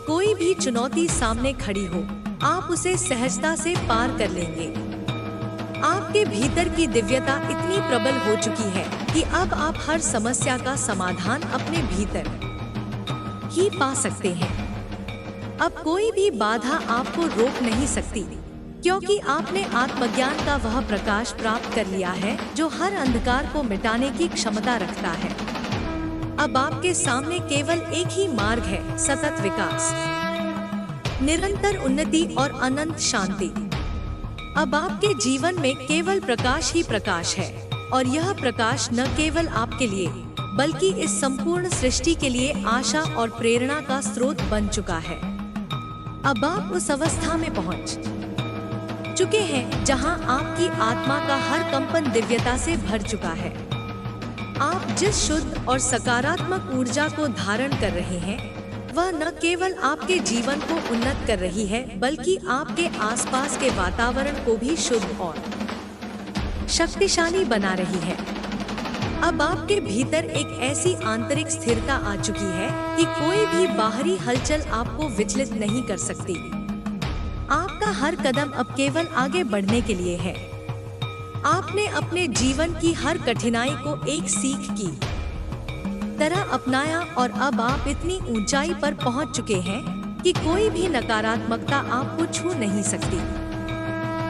कोई भी चुनौती सामने खड़ी हो, आप उसे सहजता से पार कर लेंगे। आपके भीतर की दिव्यता इतनी प्रबल हो चुकी है कि अब आप हर समस्या का समाधान अपने भीतर ही पा सकते हैं। अब कोई भी बाधा आपको रोक नहीं सकती, क्योंकि आपने आत्मज्ञान का वह प्रकाश प्राप्त कर लिया है जो हर अंधकार को मिटाने की क्षमता रखता है। अब आपके सामने केवल एक ही मार्ग है, सतत विकास, निरंतर उन्नति और अनंत शांति। अब आपके जीवन में केवल प्रकाश ही प्रकाश है, और यह प्रकाश न केवल आपके लिए, बल्कि इस संपूर्ण सृष्टि के लिए आशा और प्रेरणा का स्रोत बन चुका है। अब आप उस अवस्था में पहुंच चुके हैं जहां आपकी आत्मा का हर कंपन दिव्यता से भर चुका है। आप जिस शुद्ध और सकारात्मक ऊर्जा को धारण कर रहे हैं, वह न केवल आपके जीवन को उन्नत कर रही है, बल्कि आपके आसपास के वातावरण को भी शुद्ध और शक्तिशाली बना रही है। अब आपके भीतर एक ऐसी आंतरिक स्थिरता आ चुकी है कि कोई भी बाहरी हलचल आपको विचलित नहीं कर सकती। आपका हर कदम अब केवल आगे बढ़ने के लिए है। आपने अपने जीवन की हर कठिनाई को एक सीख की तरह अपनाया, और अब आप इतनी ऊंचाई पर पहुंच चुके हैं कि कोई भी नकारात्मकता आपको छू नहीं सकती।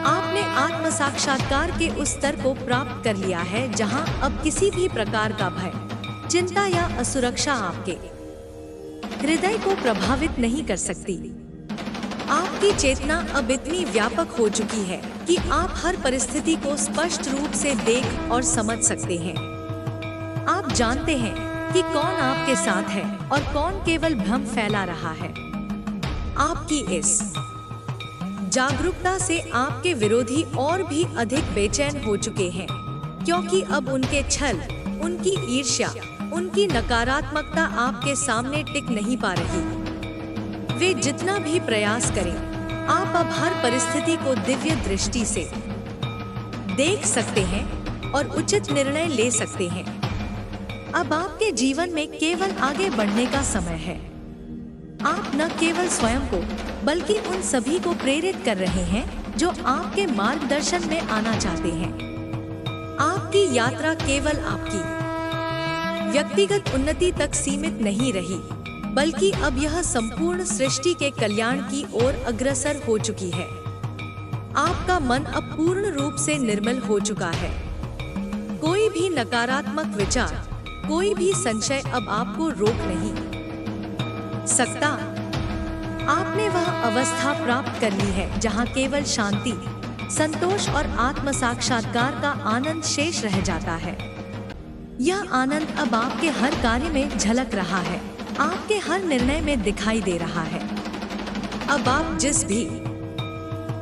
आपने आत्म साक्षात्कार के उस स्तर को प्राप्त कर लिया है जहां अब किसी भी प्रकार का भय, चिंता या असुरक्षा आपके हृदय को प्रभावित नहीं कर सकती। आपकी चेतना अब इतनी व्यापक हो चुकी है कि आप हर परिस्थिति को स्पष्ट रूप से देख और समझ सकते हैं। आप जानते हैं कि कौन आपके साथ है और कौन केवल भ्रम फैला रहा है। आपकी इस जागरूकता से आपके विरोधी और भी अधिक बेचैन हो चुके हैं, क्योंकि अब उनके छल, उनकी ईर्ष्या, उनकी नकारात्मकता आपके सामने टिक नहीं पा रही। वे जितना भी प्रयास करें, आप अब हर परिस्थिति को दिव्य दृष्टि से देख सकते हैं और उचित निर्णय ले सकते हैं। अब आपके जीवन में केवल आगे बढ़ने का समय है। आप न केवल स्वयं को बल्कि उन सभी को प्रेरित कर रहे हैं जो आपके मार्गदर्शन में आना चाहते हैं। आपकी यात्रा केवल आपकी व्यक्तिगत उन्नति तक सीमित नहीं रही, बल्कि अब यह संपूर्ण सृष्टि के कल्याण की ओर अग्रसर हो चुकी है। आपका मन अब पूर्ण रूप से निर्मल हो चुका है। कोई भी नकारात्मक विचार, कोई भी संशय अब आपको रोक नहीं सकता। आपने वह अवस्था प्राप्त कर ली है जहां केवल शांति, संतोष और आत्म साक्षात्कार का आनंद शेष रह जाता है। यह आनंद अब आपके हर कार्य में झलक रहा है, आपके हर निर्णय में दिखाई दे रहा है। अब आप जिस भी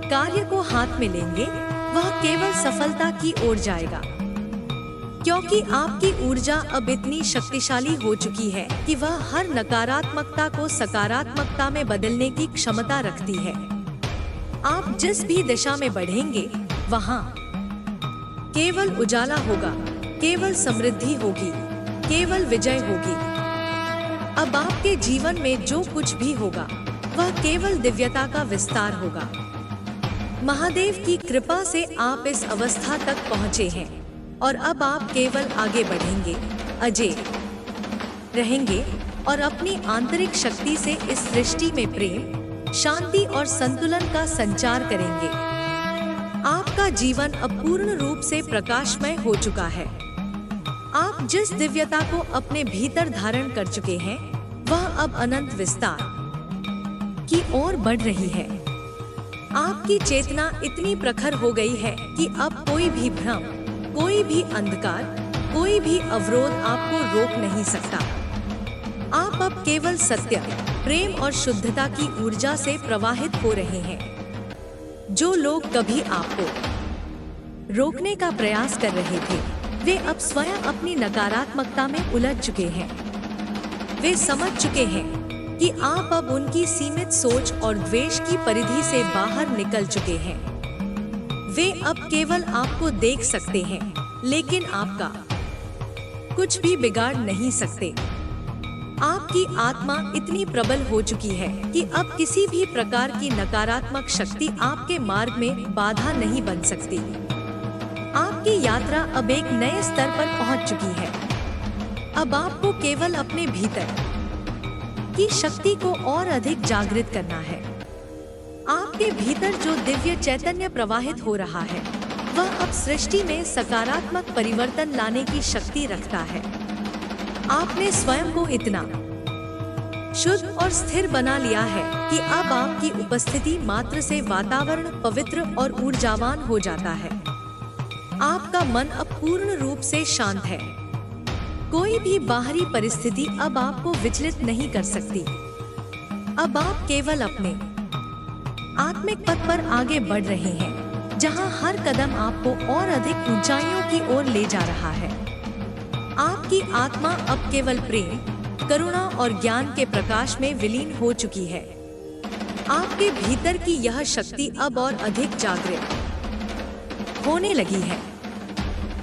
कार्य को हाथ में लेंगे वह केवल सफलता की ओर जाएगा, क्योंकि आपकी ऊर्जा अब इतनी शक्तिशाली हो चुकी है कि वह हर नकारात्मकता को सकारात्मकता में बदलने की क्षमता रखती है। आप जिस भी दिशा में बढ़ेंगे वहां केवल उजाला होगा, केवल समृद्धि होगी, केवल विजय होगी। अब आपके जीवन में जो कुछ भी होगा वह केवल दिव्यता का विस्तार होगा। महादेव की कृपा से आप इस अवस्था तक पहुँचे हैं और अब आप केवल आगे बढ़ेंगे, अजय रहेंगे और अपनी आंतरिक शक्ति से इस सृष्टि में प्रेम, शांति और संतुलन का संचार करेंगे। आपका जीवन अब पूर्ण रूप से प्रकाशमय हो चुका है। आप जिस दिव्यता को अपने भीतर धारण कर चुके हैं वह अब अनंत विस्तार की ओर बढ़ रही है। आपकी चेतना इतनी प्रखर हो गई है कि अब कोई भी भ्रम, कोई भी अंधकार, कोई भी अवरोध आपको रोक नहीं सकता। आप अब केवल सत्य, प्रेम और शुद्धता की ऊर्जा से प्रवाहित हो रहे हैं। जो लोग कभी आपको रोकने का प्रयास कर रहे थे वे अब स्वयं अपनी नकारात्मकता में उलझ चुके हैं। वे समझ चुके हैं कि आप अब उनकी सीमित सोच और द्वेष की परिधि से बाहर निकल चुके हैं। वे अब केवल आपको देख सकते हैं, लेकिन आपका कुछ भी बिगाड़ नहीं सकते। आपकी आत्मा इतनी प्रबल हो चुकी है कि अब किसी भी प्रकार की नकारात्मक शक्ति आपके मार्ग में बाधा नहीं बन सकती। आपकी यात्रा अब एक नए स्तर पर पहुंच चुकी है। अब आपको केवल अपने भीतर की शक्ति को और अधिक जागृत करना है। आपके भीतर जो दिव्य चैतन्य प्रवाहित हो रहा है वह अब सृष्टि में सकारात्मक परिवर्तन लाने की शक्ति रखता है। आपने स्वयं को इतना शुद्ध और स्थिर बना लिया है कि अब आपकी उपस्थिति मात्र से वातावरण पवित्र और ऊर्जावान हो जाता है। आपका मन अब पूर्ण रूप से शांत है। कोई भी बाहरी परिस्थिति अब आपको विचलित नहीं कर सकती। अब आप केवल अपने आत्मिक पथ पर आगे बढ़ रहे हैं, जहां हर कदम आपको और अधिक ऊंचाइयों की ओर ले जा रहा है। आपकी आत्मा अब केवल प्रेम, करुणा और ज्ञान के प्रकाश में विलीन हो चुकी है। आपके भीतर की यह शक्ति अब और अधिक जागृत होने लगी है।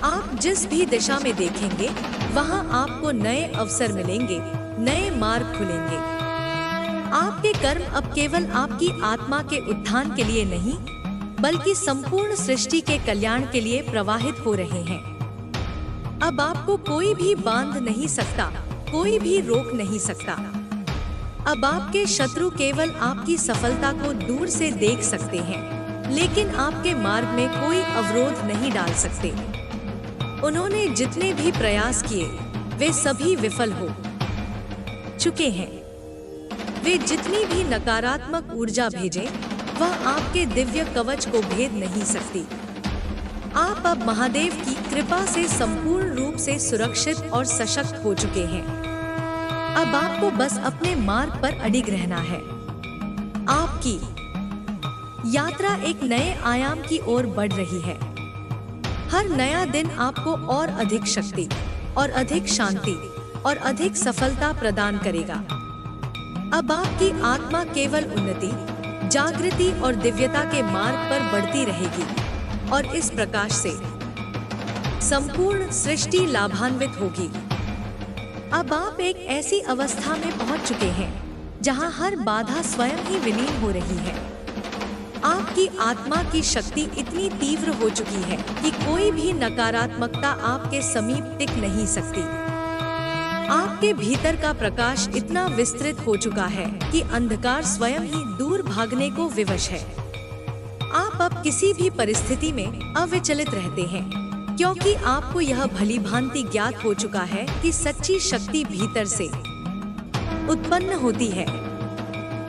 आप जिस भी दिशा में देखेंगे वहां आपको नए अवसर मिलेंगे, नए मार्ग खुलेंगे। आपके कर्म अब केवल आपकी आत्मा के उत्थान के लिए नहीं, बल्कि संपूर्ण सृष्टि के कल्याण के लिए प्रवाहित हो रहे हैं। अब आपको कोई भी बांध नहीं सकता, कोई भी रोक नहीं सकता। अब आपके शत्रु केवल आपकी सफलता को दूर से देख सकते हैं, लेकिन आपके मार्ग में कोई अवरोध नहीं डाल सकते। उन्होंने जितने भी प्रयास किए वे सभी विफल हो चुके हैं। वे जितनी भी नकारात्मक ऊर्जा भेजें, वह आपके दिव्य कवच को भेद नहीं सकती। आप अब महादेव की कृपा से संपूर्ण रूप से सुरक्षित और सशक्त हो चुके हैं। अब आपको बस अपने मार्ग पर अडिग रहना है। आपकी यात्रा एक नए आयाम की ओर बढ़ रही है। हर नया दिन आपको और अधिक शक्ति और अधिक शांति और अधिक सफलता प्रदान करेगा। अब आपकी आत्मा केवल उन्नति, जागृति और दिव्यता के मार्ग पर बढ़ती रहेगी और इस प्रकाश से संपूर्ण सृष्टि लाभान्वित होगी। अब आप एक ऐसी अवस्था में पहुंच चुके हैं जहां हर बाधा स्वयं ही विलीन हो रही है। आपकी आत्मा की शक्ति इतनी तीव्र हो चुकी है कि कोई भी नकारात्मकता आपके समीप टिक नहीं सकती। आपके भीतर का प्रकाश इतना विस्तृत हो चुका है कि अंधकार स्वयं ही दूर भागने को विवश है। आप अब किसी भी परिस्थिति में अविचलित रहते हैं, क्योंकि आपको यह भलीभांति ज्ञात हो चुका है कि सच्ची शक्ति भीतर से उत्पन्न होती है।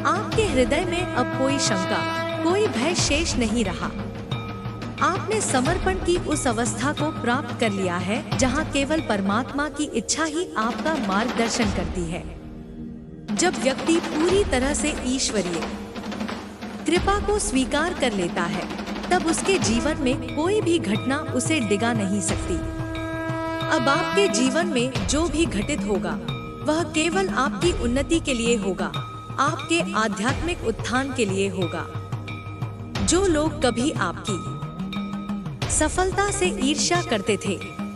आपके हृदय में अब कोई शंका, कोई भय शेष नहीं रहा। आपने समर्पण की उस अवस्था को प्राप्त कर लिया है जहां केवल परमात्मा की इच्छा ही आपका मार्गदर्शन करती है। जब व्यक्ति पूरी तरह से ईश्वरीय कृपा को स्वीकार कर लेता है, तब उसके जीवन में कोई भी घटना उसे डिगा नहीं सकती। अब आपके जीवन में जो भी घटित होगा वह केवल आपकी उन्नति के लिए होगा, आपके आध्यात्मिक उत्थान के लिए होगा। जो लोग कभी आपकी सफलता से ईर्ष्या करते थे,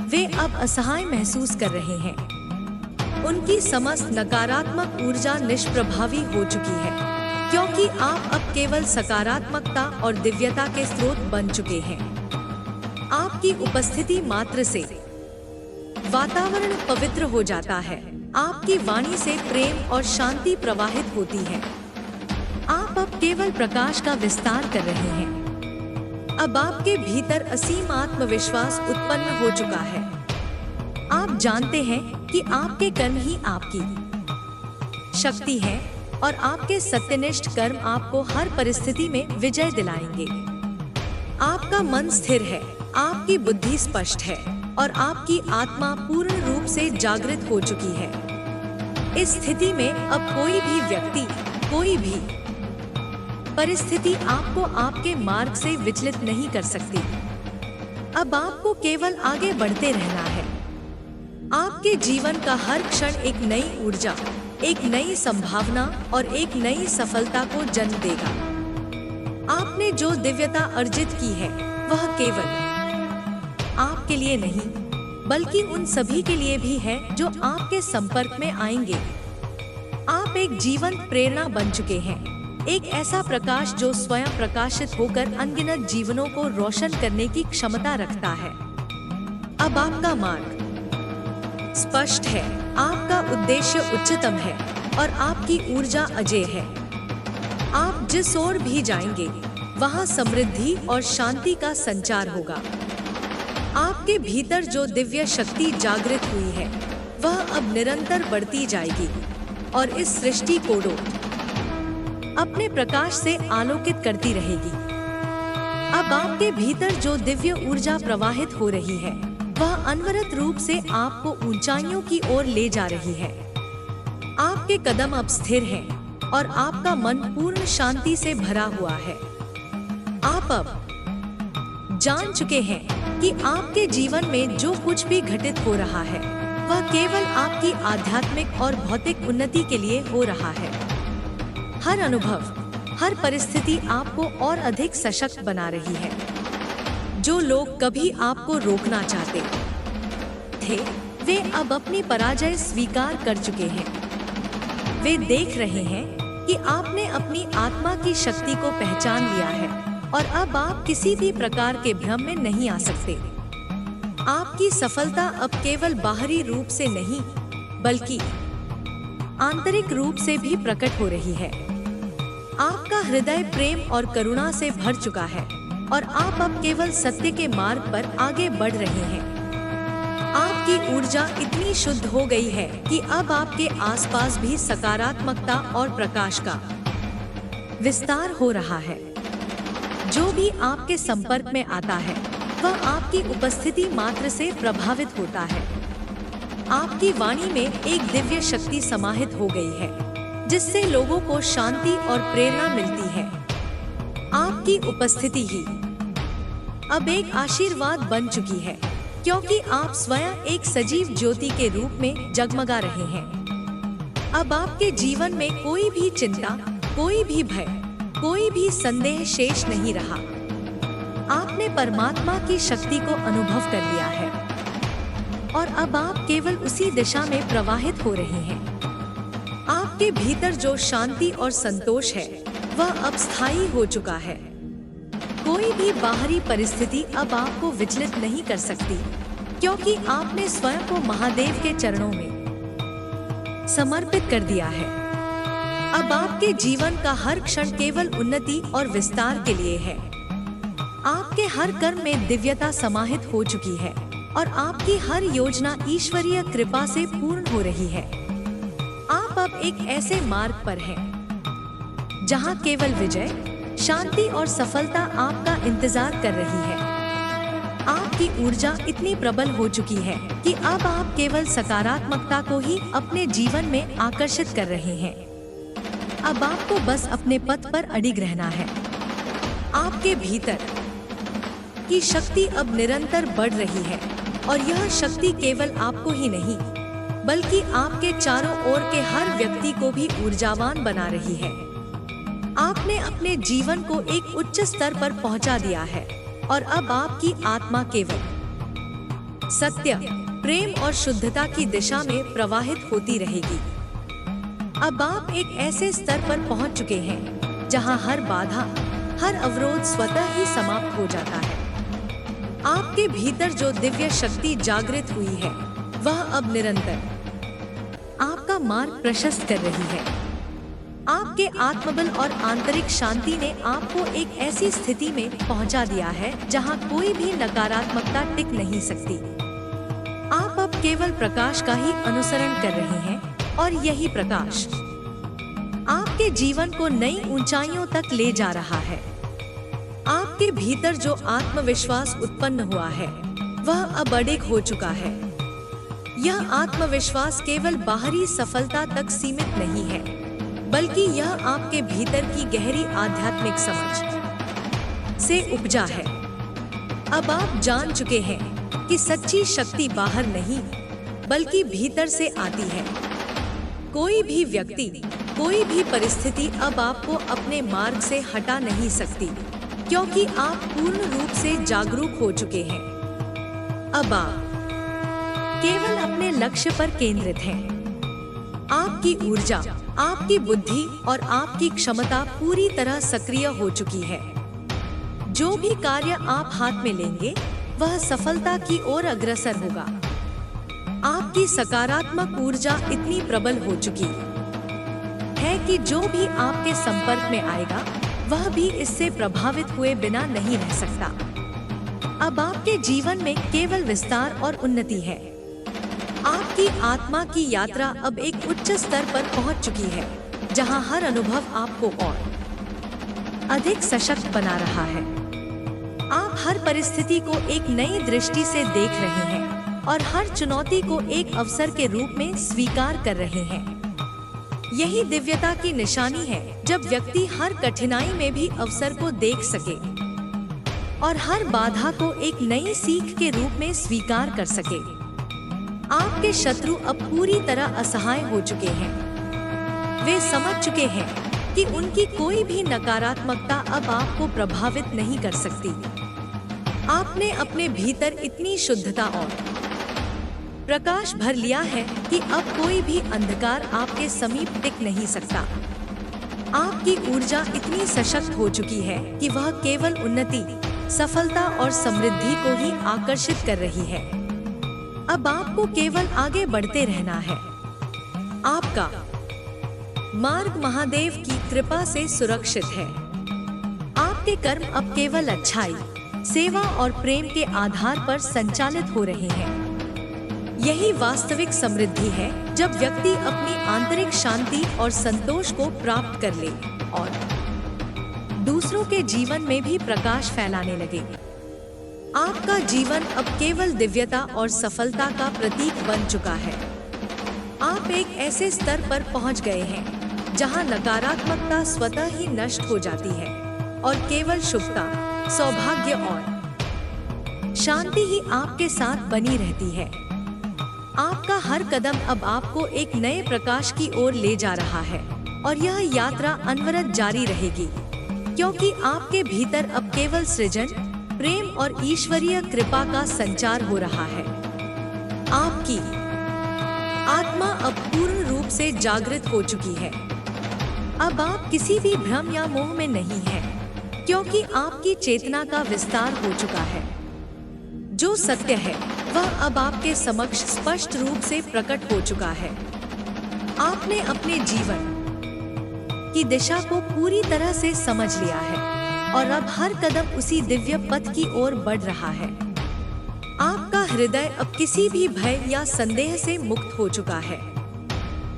वे अब असहाय महसूस कर रहे हैं। उनकी समस्त नकारात्मक ऊर्जा निष्प्रभावी हो चुकी है, क्योंकि आप अब केवल सकारात्मकता और दिव्यता के स्रोत बन चुके हैं। आपकी उपस्थिति मात्र से वातावरण पवित्र हो जाता है। आपकी वाणी से प्रेम और शांति प्रवाहित होती है। आप अब केवल प्रकाश का विस्तार कर रहे हैं। अब आपके भीतर असीम आत्मविश्वास उत्पन्न हो चुका है। आप जानते हैं कि आपके कर्म ही आपकी शक्ति है और आपके सत्यनिष्ठ कर्म आपको हर परिस्थिति में विजय दिलाएंगे। आपका मन स्थिर है, आपकी बुद्धि स्पष्ट है और आपकी आत्मा पूर्ण रूप से जागृत हो चुकी है। इस स्थिति में अब कोई भी व्यक्ति, कोई भी परिस्थिति आपको आपके मार्ग से विचलित नहीं कर सकती। अब आपको केवल आगे बढ़ते रहना है। आपके जीवन का हर क्षण एक नई ऊर्जा, एक नई संभावना और एक नई सफलता को जन्म देगा। आपने जो दिव्यता अर्जित की है, वह केवल आपके लिए नहीं, बल्कि उन सभी के लिए भी है जो आपके संपर्क में आएंगे। आप एक जीवंत प्रेरणा बन चुके हैं, एक ऐसा प्रकाश जो स्वयं प्रकाशित होकर अनगिनत जीवनों को रोशन करने की क्षमता रखता है। अब आपका मार्ग स्पष्ट है, आपका उद्देश्य उच्चतम है और आपकी ऊर्जा अजेय है। आप जिस ओर भी जाएंगे, वहां समृद्धि और शांति का संचार होगा। आपके भीतर जो दिव्य शक्ति जागृत हुई है, वह अब निरंतर बढ़ती जाएगी और इस सृष्टि को अपने प्रकाश से आलोकित करती रहेगी। अब आपके भीतर जो दिव्य ऊर्जा प्रवाहित हो रही है, वह अनवरत रूप से आपको ऊंचाइयों की ओर ले जा रही है। आपके कदम अब स्थिर हैं और आपका मन पूर्ण शांति से भरा हुआ है। आप अब जान चुके हैं कि आपके जीवन में जो कुछ भी घटित हो रहा है, वह केवल आपकी आध्यात्मिक और भौतिक उन्नति के लिए हो रहा है। हर अनुभव, हर परिस्थिति आपको और अधिक सशक्त बना रही है। जो लोग कभी आपको रोकना चाहते थे, वे अब अपनी पराजय स्वीकार कर चुके हैं। वे देख रहे हैं कि आपने अपनी आत्मा की शक्ति को पहचान लिया है और अब आप किसी भी प्रकार के भ्रम में नहीं आ सकते। आपकी सफलता अब केवल बाहरी रूप से नहीं, बल्कि आंतरिक रूप से भी प्रकट हो रही है। आपका हृदय प्रेम और करुणा से भर चुका है और आप अब केवल सत्य के मार्ग पर आगे बढ़ रहे हैं। आपकी ऊर्जा इतनी शुद्ध हो गई है कि अब आपके आसपास भी सकारात्मकता और प्रकाश का विस्तार हो रहा है। जो भी आपके संपर्क में आता है, वह आपकी उपस्थिति मात्र से प्रभावित होता है। आपकी वाणी में एक दिव्य शक्ति समाहित हो गई है, जिससे लोगों को शांति और प्रेरणा मिलती है। आपकी उपस्थिति ही अब एक आशीर्वाद बन चुकी है, क्योंकि आप स्वयं एक सजीव ज्योति के रूप में जगमगा रहे हैं। अब आपके जीवन में कोई भी चिंता, कोई भी भय, कोई भी संदेह शेष नहीं रहा। आपने परमात्मा की शक्ति को अनुभव कर लिया है और अब आप केवल उसी दिशा में प्रवाहित हो रहे हैं। आप आपके भीतर जो शांति और संतोष है वह अब स्थायी हो चुका है। कोई भी बाहरी परिस्थिति अब आपको विचलित नहीं कर सकती, क्योंकि आपने स्वयं को महादेव के चरणों में समर्पित कर दिया है। अब आपके जीवन का हर क्षण केवल उन्नति और विस्तार के लिए है। आपके हर कर्म में दिव्यता समाहित हो चुकी है और आपकी हर योजना ईश्वरीय कृपा से पूर्ण हो रही है। आप अब एक ऐसे मार्ग पर हैं जहां केवल विजय, शांति और सफलता आपका इंतजार कर रही है। आपकी ऊर्जा इतनी प्रबल हो चुकी है कि अब आप केवल सकारात्मकता को ही अपने जीवन में आकर्षित कर रहे हैं। अब आपको बस अपने पथ पर अडिग रहना है। आपके भीतर की शक्ति अब निरंतर बढ़ रही है और यह शक्ति केवल आपको ही नहीं बल्कि आपके चारों ओर के हर व्यक्ति को भी ऊर्जावान बना रही है। आपने अपने जीवन को एक उच्च स्तर पर पहुंचा दिया है और अब आपकी आत्मा केवल सत्य, प्रेम और शुद्धता की दिशा में प्रवाहित होती रहेगी। अब आप एक ऐसे स्तर पर पहुंच चुके हैं जहां हर बाधा, हर अवरोध स्वतः ही समाप्त हो जाता है। आपके भीतर जो दिव्य शक्ति जागृत हुई है वह अब निरंतर आपका मार्ग प्रशस्त कर रही है। आपके आत्मबल और आंतरिक शांति ने आपको एक ऐसी स्थिति में पहुंचा दिया है जहां कोई भी नकारात्मकता टिक नहीं सकती। आप अब केवल प्रकाश का ही अनुसरण कर रहे हैं और यही प्रकाश आपके जीवन को नई ऊंचाइयों तक ले जा रहा है। आपके भीतर जो आत्मविश्वास उत्पन्न हुआ है वह अब अडिग हो चुका है। यह आत्मविश्वास केवल बाहरी सफलता तक सीमित नहीं है, बल्कि यह आपके भीतर की गहरी आध्यात्मिक समझ से उपजा है। अब आप जान चुके हैं कि सच्ची शक्ति बाहर नहीं बल्कि भीतर से आती है। कोई भी व्यक्ति, कोई भी परिस्थिति अब आपको अपने मार्ग से हटा नहीं सकती, क्योंकि आप पूर्ण रूप से जागरूक हो चुके हैं। अब आप केवल अपने लक्ष्य पर केंद्रित हैं। आपकी ऊर्जा, आपकी बुद्धि और आपकी क्षमता पूरी तरह सक्रिय हो चुकी है। जो भी कार्य आप हाथ में लेंगे वह सफलता की ओर अग्रसर होगा। आपकी सकारात्मक ऊर्जा इतनी प्रबल हो चुकी है कि जो भी आपके संपर्क में आएगा वह भी इससे प्रभावित हुए बिना नहीं रह सकता। अब आपके जीवन में केवल विस्तार और उन्नति है। आपकी आत्मा की यात्रा अब एक उच्च स्तर पर पहुंच चुकी है, जहां हर अनुभव आपको और अधिक सशक्त बना रहा है। आप हर परिस्थिति को एक नई दृष्टि से देख रहे हैं और हर चुनौती को एक अवसर के रूप में स्वीकार कर रहे हैं। यही दिव्यता की निशानी है, जब व्यक्ति हर कठिनाई में भी अवसर को देख सके और हर बाधा को एक नई सीख के रूप में स्वीकार कर सके। आपके शत्रु अब पूरी तरह असहाय हो चुके हैं। वे समझ चुके हैं कि उनकी कोई भी नकारात्मकता अब आपको प्रभावित नहीं कर सकती। आपने अपने भीतर इतनी शुद्धता और प्रकाश भर लिया है कि अब कोई भी अंधकार आपके समीप टिक नहीं सकता। आपकी ऊर्जा इतनी सशक्त हो चुकी है कि वह केवल उन्नति, सफलता और समृद्धि को ही आकर्षित कर रही है। अब आपको केवल आगे बढ़ते रहना है। आपका मार्ग महादेव की कृपा से सुरक्षित है। आपके कर्म अब केवल अच्छाई, सेवा और प्रेम के आधार पर संचालित हो रहे हैं। यही वास्तविक समृद्धि है, जब व्यक्ति अपनी आंतरिक शांति और संतोष को प्राप्त कर ले और दूसरों के जीवन में भी प्रकाश फैलाने लगे। आपका जीवन अब केवल दिव्यता और सफलता का प्रतीक बन चुका है। आप एक ऐसे स्तर पर पहुंच गए हैं जहां नकारात्मकता स्वतः ही नष्ट हो जाती है और केवल शुभता, सौभाग्य और शांति ही आपके साथ बनी रहती है। आपका हर कदम अब आपको एक नए प्रकाश की ओर ले जा रहा है और यह यात्रा अनवरत जारी रहेगी, क्योंकि आपके भीतर अब केवल सृजन, प्रेम और ईश्वरीय कृपा का संचार हो रहा है। आपकी आत्मा अब पूर्ण रूप से जागृत हो चुकी है। अब आप किसी भी भ्रम या मोह में नहीं हैं, क्योंकि आपकी चेतना का विस्तार हो चुका है। जो सत्य है वह अब आपके समक्ष स्पष्ट रूप से प्रकट हो चुका है। आपने अपने जीवन की दिशा को पूरी तरह से समझ लिया है और अब हर कदम उसी दिव्य पथ की ओर बढ़ रहा है। आपका हृदय अब किसी भी भय या संदेह से मुक्त हो चुका है।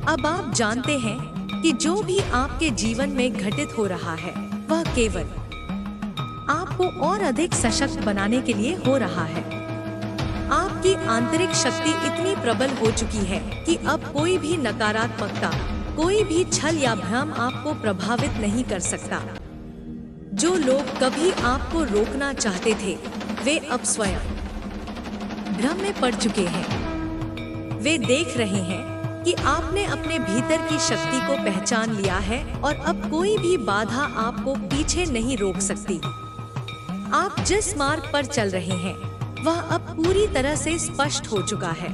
अब आप जानते हैं कि जो भी आपके जीवन में घटित हो रहा है वह केवल आपको और अधिक सशक्त बनाने के लिए हो रहा है। आपकी आंतरिक शक्ति इतनी प्रबल हो चुकी है कि अब कोई भी नकारात्मकता, कोई भी छल या भ्रम आपको प्रभावित नहीं कर सकता। जो लोग कभी आपको रोकना चाहते थे वे अब स्वयं भ्रम में पड़ चुके हैं। वे देख रहे हैं कि आपने अपने भीतर की शक्ति को पहचान लिया है और अब कोई भी बाधा आपको पीछे नहीं रोक सकती। आप जिस मार्ग पर चल रहे हैं वह अब पूरी तरह से स्पष्ट हो चुका है।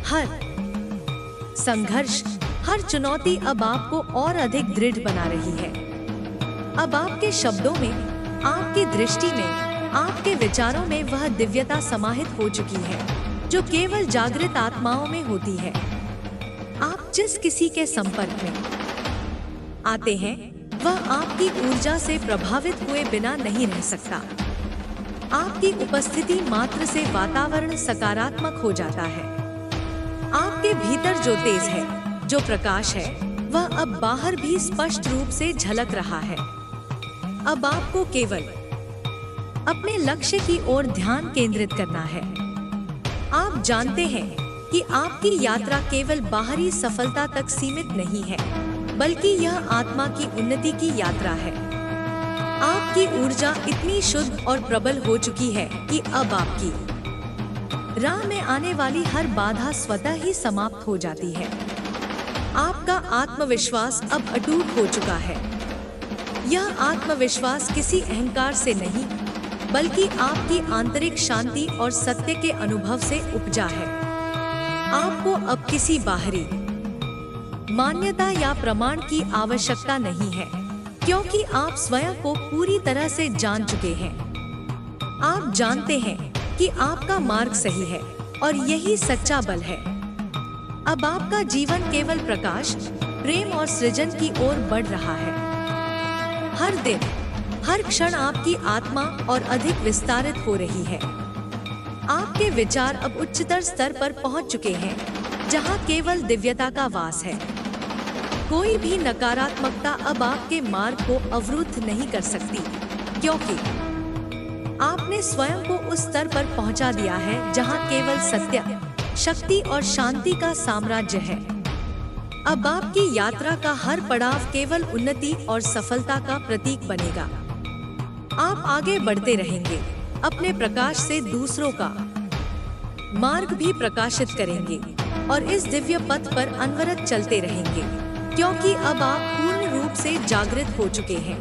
हर संघर्ष, हर चुनौती अब आपको और अधिक दृढ़ बना रही है। अब आपके शब्दों में, आपकी दृष्टि में, आपके विचारों में वह दिव्यता समाहित हो चुकी है जो केवल जागृत आत्माओं में होती है। आप जिस किसी के संपर्क में आते हैं वह आपकी ऊर्जा से प्रभावित हुए बिना नहीं रह सकता। आपकी उपस्थिति मात्र से वातावरण सकारात्मक हो जाता है। आपके भीतर जो तेज है, जो प्रकाश है, वह अब बाहर भी स्पष्ट रूप से झलक रहा है। अब आपको केवल अपने लक्ष्य की ओर ध्यान केंद्रित करना है। आप जानते हैं कि आपकी यात्रा केवल बाहरी सफलता तक सीमित नहीं है, बल्कि यह आत्मा की उन्नति की यात्रा है। आपकी ऊर्जा इतनी शुद्ध और प्रबल हो चुकी है कि अब आपकी राह में आने वाली हर बाधा स्वतः ही समाप्त हो जाती है। आपका आत्मविश्वास अब अटूट हो चुका है। यह आत्मविश्वास किसी अहंकार से नहीं, बल्कि आपकी आंतरिक शांति और सत्य के अनुभव से उपजा है। आपको अब किसी बाहरी मान्यता या प्रमाण की आवश्यकता नहीं है, क्योंकि आप स्वयं को पूरी तरह से जान चुके हैं। आप जानते हैं कि आपका मार्ग सही है और यही सच्चा बल है। अब आपका जीवन केवल प्रकाश, प्रेम और सृजन की ओर बढ़ रहा है। हर दिन, हर क्षण आपकी आत्मा और अधिक विस्तारित हो रही है। आपके विचार अब उच्चतर स्तर पर पहुंच चुके हैं, जहां केवल दिव्यता का वास है। कोई भी नकारात्मकता अब आपके मार्ग को अवरुद्ध नहीं कर सकती, क्योंकि आपने स्वयं को उस स्तर पर पहुंचा दिया है जहां केवल सत्य, शक्ति और शांति का साम्राज्य है। अब आपकी यात्रा का हर पड़ाव केवल उन्नति और सफलता का प्रतीक बनेगा। आप आगे बढ़ते रहेंगे, अपने प्रकाश से दूसरों का मार्ग भी प्रकाशित करेंगे और इस दिव्य पथ पर अनवरत चलते रहेंगे, क्योंकि अब आप पूर्ण रूप से जागृत हो चुके हैं।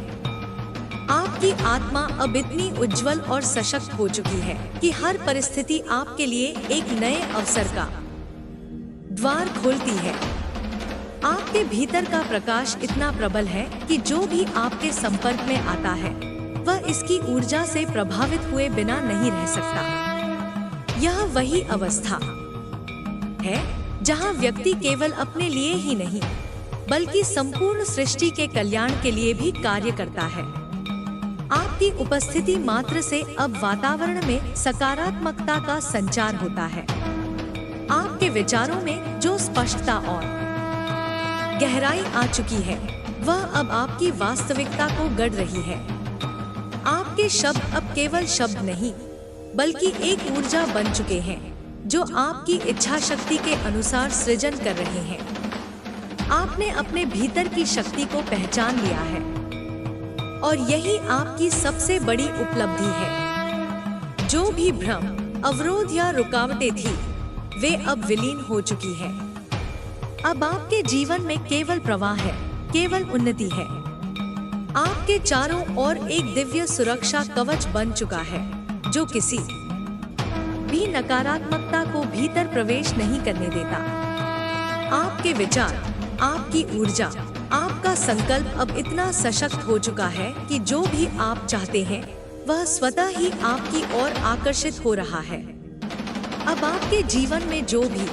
आपकी आत्मा अब इतनी उज्जवल और सशक्त हो चुकी है कि हर परिस्थिति आपके लिए एक नए अवसर का द्वार खोलती है। आपके भीतर का प्रकाश इतना प्रबल है कि जो भी आपके संपर्क में आता है वह इसकी ऊर्जा से प्रभावित हुए बिना नहीं रह सकता। यह वही अवस्था है जहां व्यक्ति केवल अपने लिए ही नहीं, बल्कि संपूर्ण सृष्टि के कल्याण के लिए भी कार्य करता है। आपकी उपस्थिति मात्र से अब वातावरण में सकारात्मकता का संचार होता है। आपके विचारों में जो स्पष्टता और गहराई आ चुकी है, वह अब आपकी वास्तविकता को गढ़ रही है। आपके शब्द अब केवल शब्द नहीं, बल्कि एक ऊर्जा बन चुके हैं जो आपकी इच्छा शक्ति के अनुसार सृजन कर रहे हैं। आपने अपने भीतर की शक्ति को पहचान लिया है और यही आपकी सबसे बड़ी उपलब्धि है। जो भी भ्रम, अवरोध या रुकावटें थी, वे अब विलीन हो चुकी हैं। अब आपके जीवन में केवल प्रवाह है, केवल उन्नति है। आपके चारों ओर एक दिव्य सुरक्षा कवच बन चुका है जो किसी भी नकारात्मकता को भीतर प्रवेश नहीं करने देता। आपके विचार, आपकी ऊर्जा, आपका संकल्प अब इतना सशक्त हो चुका है कि जो भी आप चाहते हैं वह स्वतः ही आपकी ओर आकर्षित हो रहा है। अब आपके जीवन में जो भी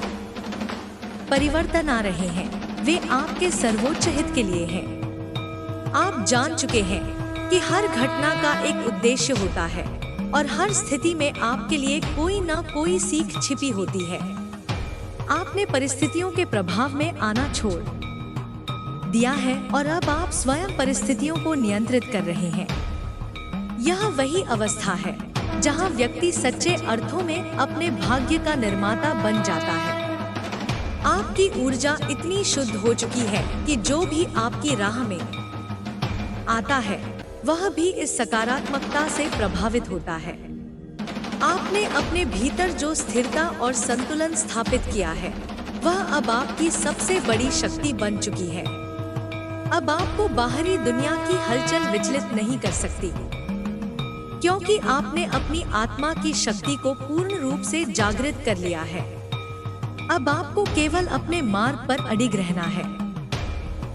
परिवर्तन आ रहे हैं वे आपके सर्वोच्च हित के लिए हैं। आप जान चुके हैं कि हर घटना का एक उद्देश्य होता है और हर स्थिति में आपके लिए कोई ना कोई सीख छिपी होती है। आपने परिस्थितियों के प्रभाव में आना छोड़ दिया है और अब आप स्वयं परिस्थितियों को नियंत्रित कर रहे हैं। यह वही अवस्था है जहां व्यक्ति सच्चे अर्थों में अपने भाग्य का निर्माता बन जाता है। आपकी ऊर्जा इतनी शुद्ध हो चुकी है कि जो भी आपकी राह में आता है वह भी इस सकारात्मकता से प्रभावित होता है। आपने अपने भीतर जो स्थिरता और संतुलन स्थापित किया है वह अब आपकी सबसे बड़ी शक्ति बन चुकी है। अब आपको बाहरी दुनिया की हलचल विचलित नहीं कर सकती, क्योंकि आपने अपनी आत्मा की शक्ति को पूर्ण रूप से जागृत कर लिया है। अब आपको केवल अपने मार्ग पर अडिग रहना है।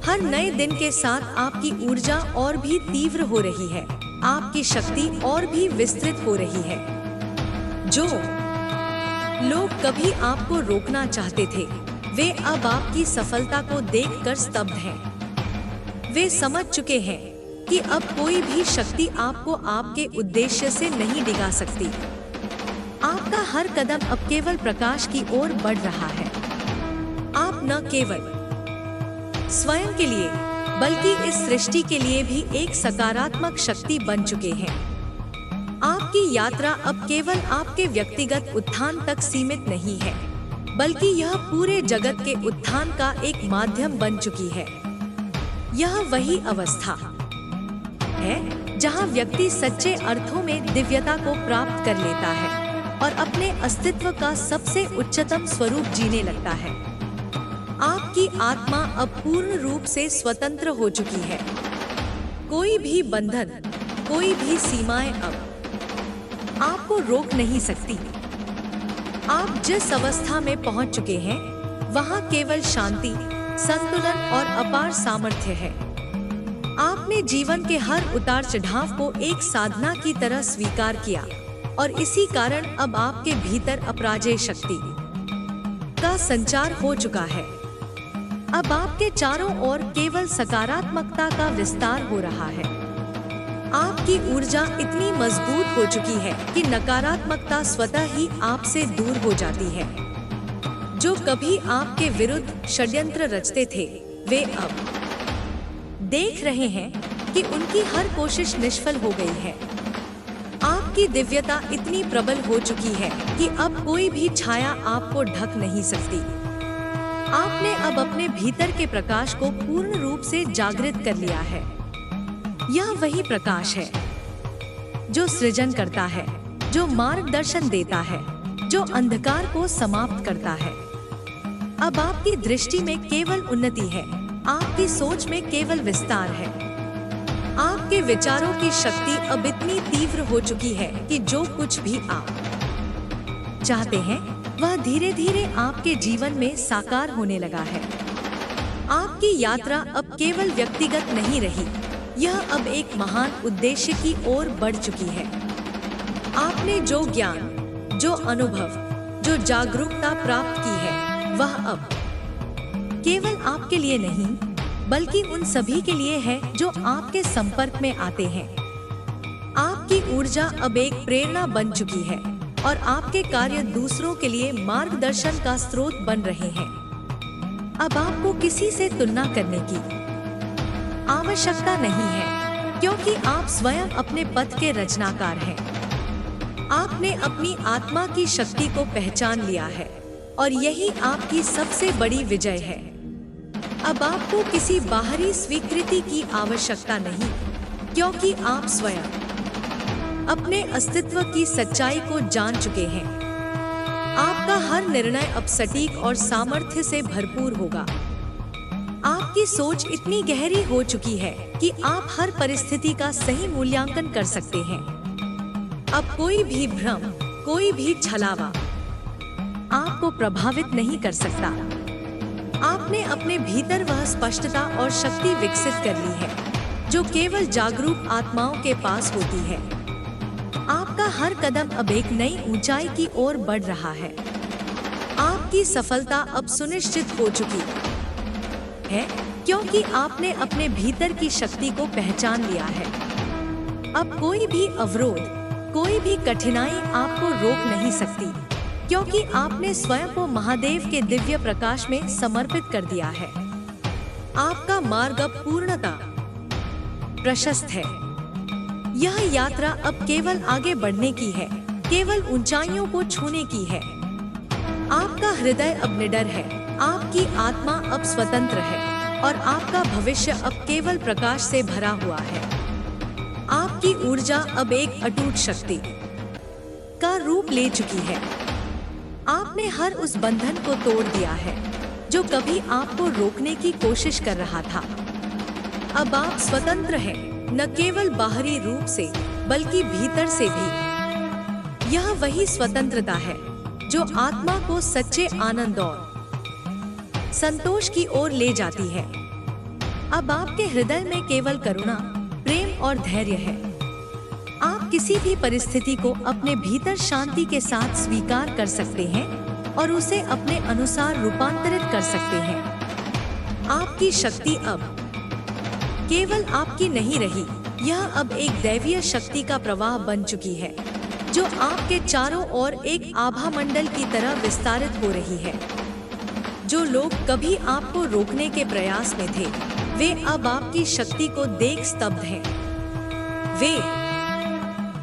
हर नए दिन के साथ आपकी ऊर्जा और भी तीव्र हो रही है, आपकी शक्ति और भी विस्तृत हो रही है। जो लोग कभी आपको रोकना चाहते थे वे अब आपकी सफलता को देखकर स्तब्ध हैं। वे समझ चुके हैं कि अब कोई भी शक्ति आपको आपके उद्देश्य से नहीं डिगा सकती। आपका हर कदम अब केवल प्रकाश की ओर बढ़ रहा है। आप न केवल स्वयं के लिए बल्कि इस सृष्टि के लिए भी एक सकारात्मक शक्ति बन चुके हैं। आपकी यात्रा अब केवल आपके व्यक्तिगत उत्थान तक सीमित नहीं है, बल्कि यह पूरे जगत के उत्थान का एक माध्यम बन चुकी है। यह वही अवस्था है जहां व्यक्ति सच्चे अर्थों में दिव्यता को प्राप्त कर लेता है और अपने अस्तित्व का सबसे उच्चतम स्वरूप जीने लगता है। आपकी आत्मा अब पूर्ण रूप से स्वतंत्र हो चुकी है। कोई भी बंधन, कोई भी सीमाएं अब आपको रोक नहीं सकती। आप जिस अवस्था में पहुंच चुके हैं वहां केवल शांति, संतुलन और अपार सामर्थ्य है। आपने जीवन के हर उतार चढ़ाव को एक साधना की तरह स्वीकार किया और इसी कारण अब आपके भीतर अपराजेय शक्ति का संचार हो चुका है। अब आपके चारों ओर केवल सकारात्मकता का विस्तार हो रहा है। आपकी ऊर्जा इतनी मजबूत हो चुकी है कि नकारात्मकता स्वतः ही आपसे दूर हो जाती है। जो कभी आपके विरुद्ध षड्यंत्र रचते थे वे अब देख रहे हैं कि उनकी हर कोशिश निष्फल हो गई है। आपकी दिव्यता इतनी प्रबल हो चुकी है कि अब कोई भी छाया आपको ढक नहीं सकती। आपने अब अपने भीतर के प्रकाश को पूर्ण रूप से जागृत कर लिया है। यह वही प्रकाश है जो सृजन करता है, जो मार्गदर्शन देता है, जो अंधकार को समाप्त करता है। अब आपकी दृष्टि में केवल उन्नति है, आपकी सोच में केवल विस्तार है। आपके विचारों की शक्ति अब इतनी तीव्र हो चुकी है कि जो कुछ भी आप चाहते हैं वह धीरे धीरे आपके जीवन में साकार होने लगा है। आपकी यात्रा अब केवल व्यक्तिगत नहीं रही, यह अब एक महान उद्देश्य की ओर बढ़ चुकी है। आपने जो ज्ञान, जो अनुभव, जो जागरूकता प्राप्त की है वह अब केवल आपके लिए नहीं बल्कि उन सभी के लिए है जो आपके संपर्क में आते हैं। आपकी ऊर्जा अब एक प्रेरणा बन चुकी है और आपके कार्य दूसरों के लिए मार्गदर्शन का स्रोत बन रहे हैं। अब आपको किसी से तुलना करने की आवश्यकता नहीं है, क्योंकि आप स्वयं अपने पथ के रचनाकार हैं। आपने अपनी आत्मा की शक्ति को पहचान लिया है और यही आपकी सबसे बड़ी विजय है। अब आपको किसी बाहरी स्वीकृति की आवश्यकता नहीं, क्योंकि आप स्वयं अपने अस्तित्व की सच्चाई को जान चुके हैं। आपका हर निर्णय अब सटीक और सामर्थ्य से भरपूर होगा। आपकी सोच इतनी गहरी हो चुकी है कि आप हर परिस्थिति का सही मूल्यांकन कर सकते हैं। अब कोई भी भ्रम, कोई भी छलावा आपको प्रभावित नहीं कर सकता। आपने अपने भीतर वह स्पष्टता और शक्ति विकसित कर ली है जो केवल जागरूक आत्माओं के पास होती है। आपका हर कदम अब एक नई ऊंचाई की ओर बढ़ रहा है। आपकी सफलता अब सुनिश्चित हो चुकी है क्योंकि आपने अपने भीतर की शक्ति को पहचान लिया है। अब कोई भी अवरोध, कोई भी कठिनाई आपको रोक नहीं सकती क्योंकि आपने स्वयं को महादेव के दिव्य प्रकाश में समर्पित कर दिया है। आपका मार्ग अब पूर्णतः प्रशस्त है। यह यात्रा अब केवल आगे बढ़ने की है, केवल ऊंचाइयों को छूने की है। आपका हृदय अब निडर है, आपकी आत्मा अब स्वतंत्र है और आपका भविष्य अब केवल प्रकाश से भरा हुआ है। आपकी ऊर्जा अब एक अटूट शक्ति का रूप ले चुकी है। आपने हर उस बंधन को तोड़ दिया है जो कभी आपको रोकने की कोशिश कर रहा था। अब आप स्वतंत्र हैं, न केवल बाहरी रूप से बल्कि भीतर से भी। यह वही स्वतंत्रता है जो आत्मा को सच्चे आनंद और संतोष की ओर ले जाती है। अब आपके हृदय में केवल करुणा, प्रेम और धैर्य है। आप किसी भी परिस्थिति को अपने भीतर शांति के साथ स्वीकार कर सकते हैं और उसे अपने अनुसार रूपांतरित कर सकते हैं। आपकी शक्ति अब केवल आपकी नहीं रही, यह अब एक दैवीय शक्ति का प्रवाह बन चुकी है जो आपके चारों ओर एक आभा मंडल की तरह विस्तारित हो रही है। जो लोग कभी आपको रोकने के प्रयास में थे, वे अब आपकी शक्ति को देख स्तब्ध हैं। वे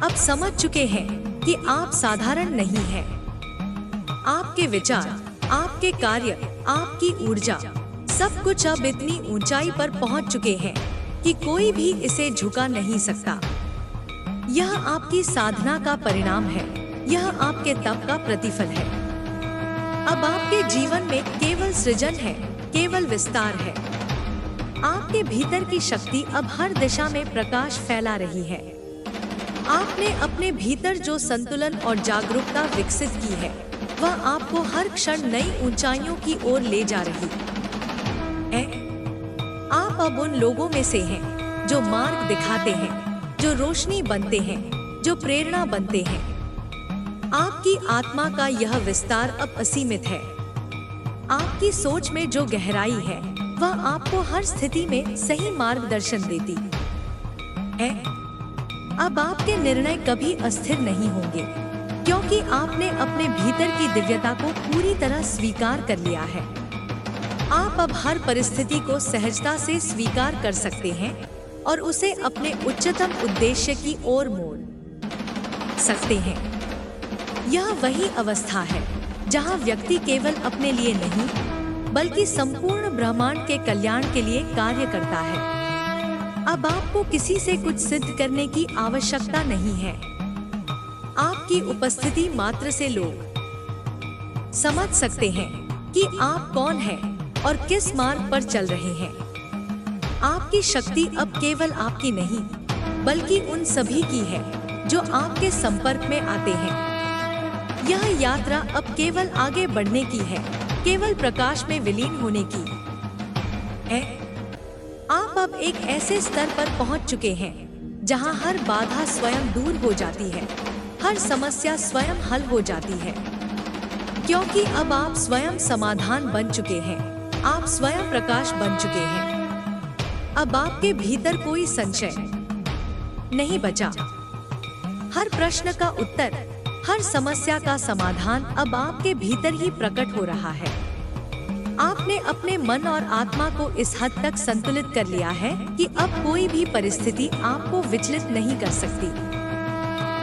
अब समझ चुके हैं कि आप साधारण नहीं हैं। आपके विचार, आपके कार्य, आपकी ऊर्जा, सब कुछ अब इतनी ऊंचाई पर पहुंच चुके हैं कि कोई भी इसे झुका नहीं सकता। यह आपकी साधना का परिणाम है, यह आपके तप का प्रतिफल है। अब आपके जीवन में केवल सृजन है, केवल विस्तार है। आपके भीतर की शक्ति अब हर दिशा में प्रकाश फैला रही है। आपने अपने भीतर जो संतुलन और जागरूकता विकसित की है, वह आपको हर क्षण नई ऊंचाइयों की ओर ले जा रही है। आप अब उन लोगों में से हैं जो मार्ग दिखाते हैं, जो रोशनी बनते हैं, जो प्रेरणा बनते हैं। आपकी आत्मा का यह विस्तार अब असीमित है। आपकी सोच में जो गहराई है, वह आपको हर स्थिति में सही मार्गदर्शन देती है। अब आपके निर्णय कभी अस्थिर नहीं होंगे क्योंकि आपने अपने भीतर की दिव्यता को पूरी तरह स्वीकार कर लिया है। आप अब हर परिस्थिति को सहजता से स्वीकार कर सकते हैं और उसे अपने उच्चतम उद्देश्य की ओर मोड़ सकते हैं। यह वही अवस्था है जहां व्यक्ति केवल अपने लिए नहीं बल्कि संपूर्ण ब्रह्मांड के कल्याण के लिए कार्य करता है। अब आपको किसी से कुछ सिद्ध करने की आवश्यकता नहीं है। आपकी उपस्थिति मात्र से लोग समझ सकते हैं कि आप कौन हैं और किस मार्ग पर चल रहे हैं। आपकी शक्ति अब केवल आपकी नहीं बल्कि उन सभी की है जो आपके संपर्क में आते हैं। यह यात्रा अब केवल आगे बढ़ने की है, केवल प्रकाश में विलीन होने की है। आप अब एक ऐसे स्तर पर पहुंच चुके हैं जहां हर बाधा स्वयं दूर हो जाती है, हर समस्या स्वयं हल हो जाती है, क्योंकि अब आप स्वयं समाधान बन चुके हैं, आप स्वयं प्रकाश बन चुके हैं। अब आपके भीतर कोई संशय नहीं बचा। हर प्रश्न का उत्तर, हर समस्या का समाधान अब आपके भीतर ही प्रकट हो रहा है। आपने अपने मन और आत्मा को इस हद तक संतुलित कर लिया है कि अब कोई भी परिस्थिति आपको विचलित नहीं कर सकती।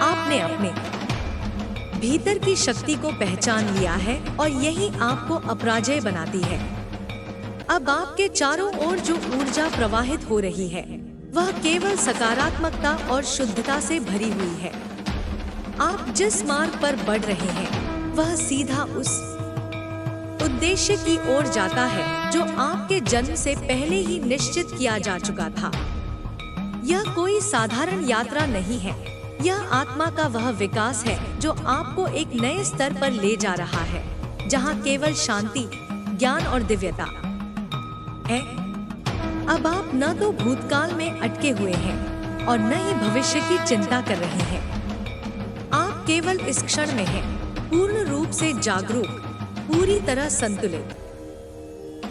आपने अपने भीतर की शक्ति को पहचान लिया है और यही आपको अपराजय बनाती है। अब आपके चारों ओर जो ऊर्जा प्रवाहित हो रही है, वह केवल सकारात्मकता और शुद्धता से भरी हुई है। आप जिस मार्ग पर बढ़ रहे हैं, वह सीधा उस उद्देश्य की ओर जाता है जो आपके जन्म से पहले ही निश्चित किया जा चुका था। यह कोई साधारण यात्रा नहीं है, यह आत्मा का वह विकास है जो आपको एक नए स्तर पर ले जा रहा है, जहां केवल शांति, ज्ञान और दिव्यता है। अब आप न तो भूतकाल में अटके हुए हैं और न ही भविष्य की चिंता कर रहे हैं। आप केवल इस क्षण में हैं, पूर्ण रूप से जागरूक, पूरी तरह संतुलित।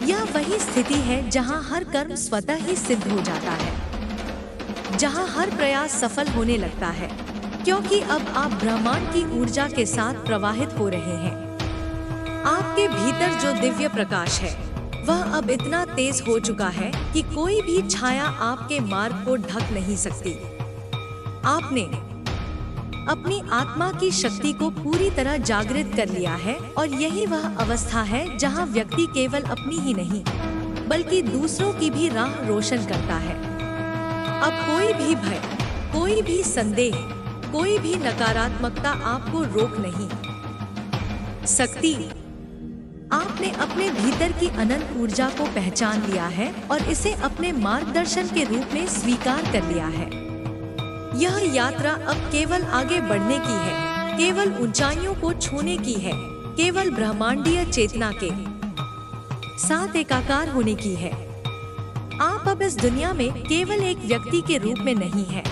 यह वही स्थिति है जहां हर कर्म स्वतः ही सिद्ध हो जाता है, जहां हर प्रयास सफल होने लगता है, क्योंकि अब आप ब्रह्मांड की ऊर्जा के साथ प्रवाहित हो रहे हैं। आपके भीतर जो दिव्य प्रकाश है वह अब इतना तेज हो चुका है कि कोई भी छाया आपके मार्ग को ढक नहीं सकती। आपने अपनी आत्मा की शक्ति को पूरी तरह जागृत कर लिया है और यही वह अवस्था है जहां व्यक्ति केवल अपनी ही नहीं बल्कि दूसरों की भी राह रोशन करता है। अब कोई भी भय, कोई भी संदेह, कोई भी नकारात्मकता आपको रोक नहीं सकती। आपने अपने भीतर की अनंत ऊर्जा को पहचान लिया है और इसे अपने मार्गदर्शन के रूप में स्वीकार कर लिया है। यह यात्रा अब केवल आगे बढ़ने की है, केवल ऊंचाइयों को छूने की है, केवल ब्रह्मांडीय चेतना के साथ एकाकार होने की है। आप अब इस दुनिया में केवल एक व्यक्ति के रूप में नहीं हैं,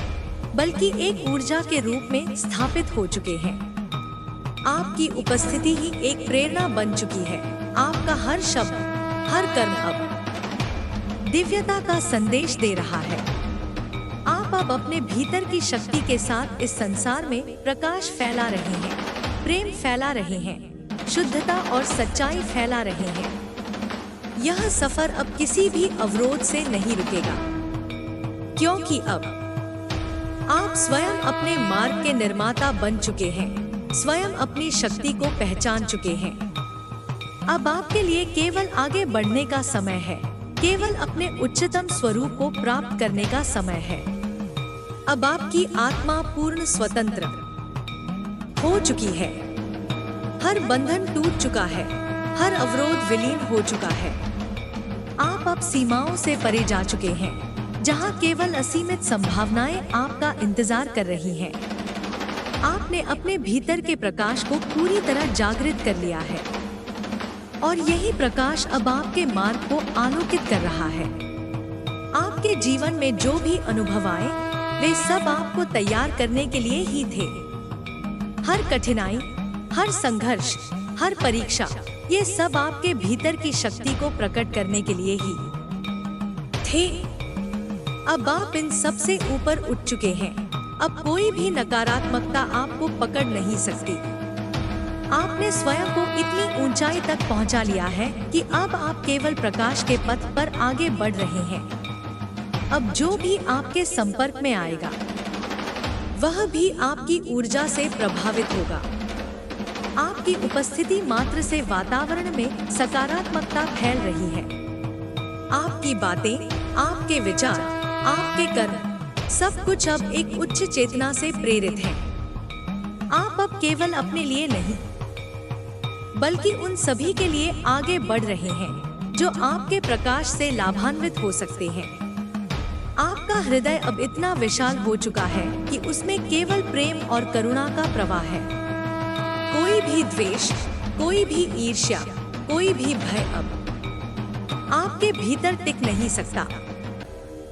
बल्कि एक ऊर्जा के रूप में स्थापित हो चुके हैं। आपकी उपस्थिति ही एक प्रेरणा बन चुकी है। आपका हर शब्द, हर कर्म अब दिव्यता का संदेश दे रहा है। आप अब अपने भीतर की शक्ति के साथ इस संसार में प्रकाश फैला रहे हैं, प्रेम फैला रहे हैं, शुद्धता और सच्चाई फैला रहे हैं। यह सफर अब किसी भी अवरोध से नहीं रुकेगा, क्योंकि अब आप स्वयं अपने मार्ग के निर्माता बन चुके हैं, स्वयं अपनी शक्ति को पहचान चुके हैं। अब आपके लिए केवल आगे बढ़ने का समय है, केवल अपने उच्चतम स्वरूप को प्राप्त करने का समय है। अब आपकी आत्मा पूर्ण स्वतंत्र हो चुकी है, हर बंधन टूट चुका है, हर अवरोध विलीन हो चुका है। आप अब सीमाओं से परे जा चुके हैं, जहां केवल असीमित संभावनाएं आपका इंतजार कर रही हैं। आपने अपने भीतर के प्रकाश को पूरी तरह जागृत कर लिया है और यही प्रकाश अब आपके मार्ग को आलोकित कर रहा है। आपके जीवन में जो भी अनुभव आए वे सब आपको तैयार करने के लिए ही थे। हर कठिनाई, हर संघर्ष, हर परीक्षा, ये सब आपके भीतर की शक्ति को प्रकट करने के लिए ही थे। अब आप इन सब से ऊपर उठ चुके हैं। अब कोई भी नकारात्मकता आपको पकड़ नहीं सकती। आपने स्वयं को इतनी ऊंचाई तक पहुंचा लिया है कि अब आप केवल प्रकाश के पथ पर आगे बढ़ रहे हैं। अब जो भी आपके संपर्क में आएगा वह भी आपकी ऊर्जा से प्रभावित होगा। आपकी उपस्थिति मात्र से वातावरण में सकारात्मकता फैल रही है। आपकी बातें, आपके विचार, आपके कर्म, सब कुछ अब एक उच्च चेतना से प्रेरित है। आप अब केवल अपने लिए नहीं बल्कि उन सभी के लिए आगे बढ़ रहे हैं जो आपके प्रकाश से लाभान्वित हो सकते हैं। आपका हृदय अब इतना विशाल हो चुका है कि उसमें केवल प्रेम और करुणा का प्रवाह है। कोई भी द्वेष, कोई भी ईर्ष्या, कोई भी भय अब आपके भीतर टिक नहीं सकता।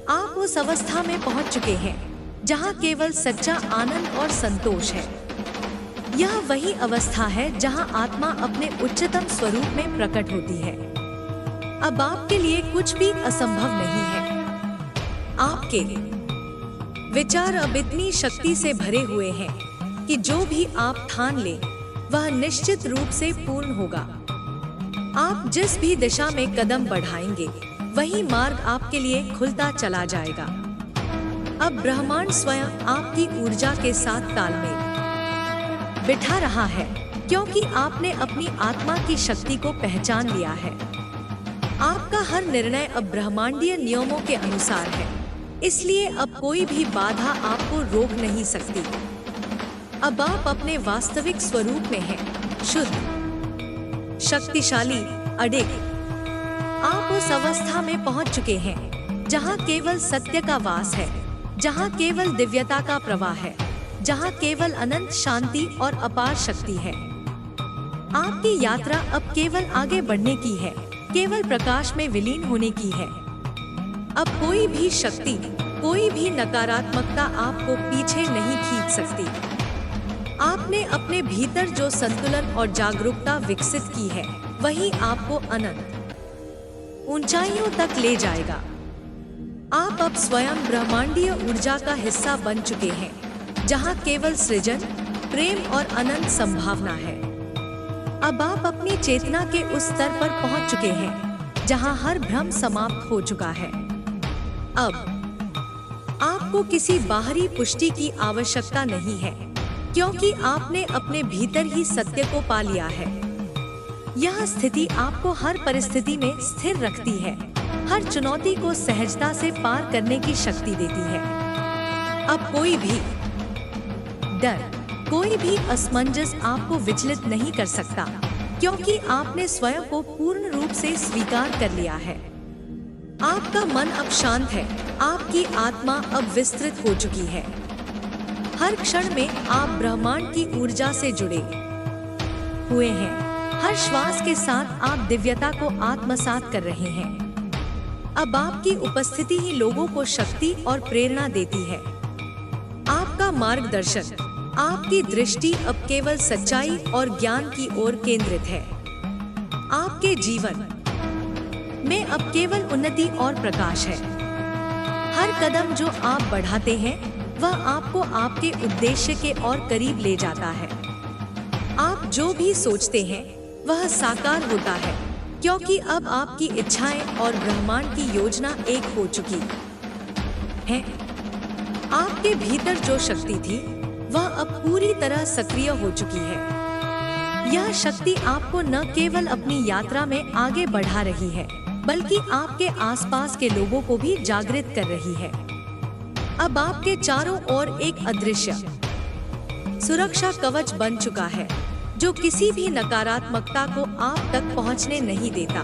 आप उस अवस्था में पहुंच चुके हैं जहां केवल सच्चा आनंद और संतोष है। यह वही अवस्था है जहां आत्मा अपने उच्चतम स्वरूप में प्रकट होती है। अब आपके लिए कुछ भी असंभव नहीं है। आपके विचार अब इतनी शक्ति से भरे हुए हैं कि जो भी आप ठान ले वह निश्चित रूप से पूर्ण होगा। आप जिस भी दिशा में कदम बढ़ाएंगे वही मार्ग आपके लिए खुलता चला जाएगा। अब ब्रह्मांड स्वयं आपकी ऊर्जा के साथ तालमेल बिठा रहा है, क्योंकि आपने अपनी आत्मा की शक्ति को पहचान लिया है। आपका हर निर्णय अब ब्रह्मांडीय नियमों के अनुसार है, इसलिए अब कोई भी बाधा आपको रोक नहीं सकती। अब आप अपने वास्तविक स्वरूप में हैं, शुद्ध, शक्तिशाली, अडिग। आप उस अवस्था में पहुंच चुके हैं जहां केवल सत्य का वास है, जहां केवल दिव्यता का प्रवाह है, जहां केवल अनंत शांति और अपार शक्ति है। आपकी यात्रा अब केवल आगे बढ़ने की है, केवल प्रकाश में विलीन होने की है। अब कोई भी शक्ति, कोई भी नकारात्मकता आपको पीछे नहीं खींच सकती। आपने अपने भीतर जो संतुलन और जागरूकता विकसित की है, वही आपको अनंत ऊंचाइयों तक ले जाएगा। आप अब स्वयं ब्रह्मांडीय ऊर्जा का हिस्सा बन चुके हैं, जहां केवल सृजन, प्रेम और अनंत संभावना है। अब आप अपनी चेतना के उस स्तर पर पहुंच चुके हैं, जहां हर भ्रम समाप्त हो चुका है। अब आपको किसी बाहरी पुष्टि की आवश्यकता नहीं है, क्योंकि आपने अपने भीतर ही सत्य को पा लिया है। यह स्थिति आपको हर परिस्थिति में स्थिर रखती है, हर चुनौती को सहजता से पार करने की शक्ति देती है। अब कोई भी डर, कोई भी असमंजस आपको विचलित नहीं कर सकता, क्योंकि आपने स्वयं को पूर्ण रूप से स्वीकार कर लिया है। आपका मन अब शांत है, आपकी आत्मा अब विस्तृत हो चुकी है। हर क्षण में आप ब्रह्मांड की ऊर्जा से जुड़े हुए हैं। हर श्वास के साथ आप दिव्यता को आत्मसात कर रहे हैं। अब आपकी उपस्थिति ही लोगों को शक्ति और प्रेरणा देती है। आपका मार्गदर्शन, आपकी दृष्टि अब केवल सच्चाई और ज्ञान की ओर केंद्रित है। आपके जीवन में अब केवल उन्नति और प्रकाश है। हर कदम जो आप बढ़ाते हैं, वह आपको आपके उद्देश्य के और करीब ले जाता है। आप जो भी सोचते हैं, वह साकार होता है, क्योंकि अब आपकी इच्छाएं और ब्रह्मांड की योजना एक हो चुकी है। आपके भीतर जो शक्ति थी, वह अब पूरी तरह सक्रिय हो चुकी है। यह शक्ति आपको न केवल अपनी यात्रा में आगे बढ़ा रही है, बल्कि आपके आसपास के लोगों को भी जागृत कर रही है। अब आपके चारों ओर एक अदृश्य सुरक्षा कवच बन चुका है, जो किसी भी नकारात्मकता को आप तक पहुंचने नहीं देता।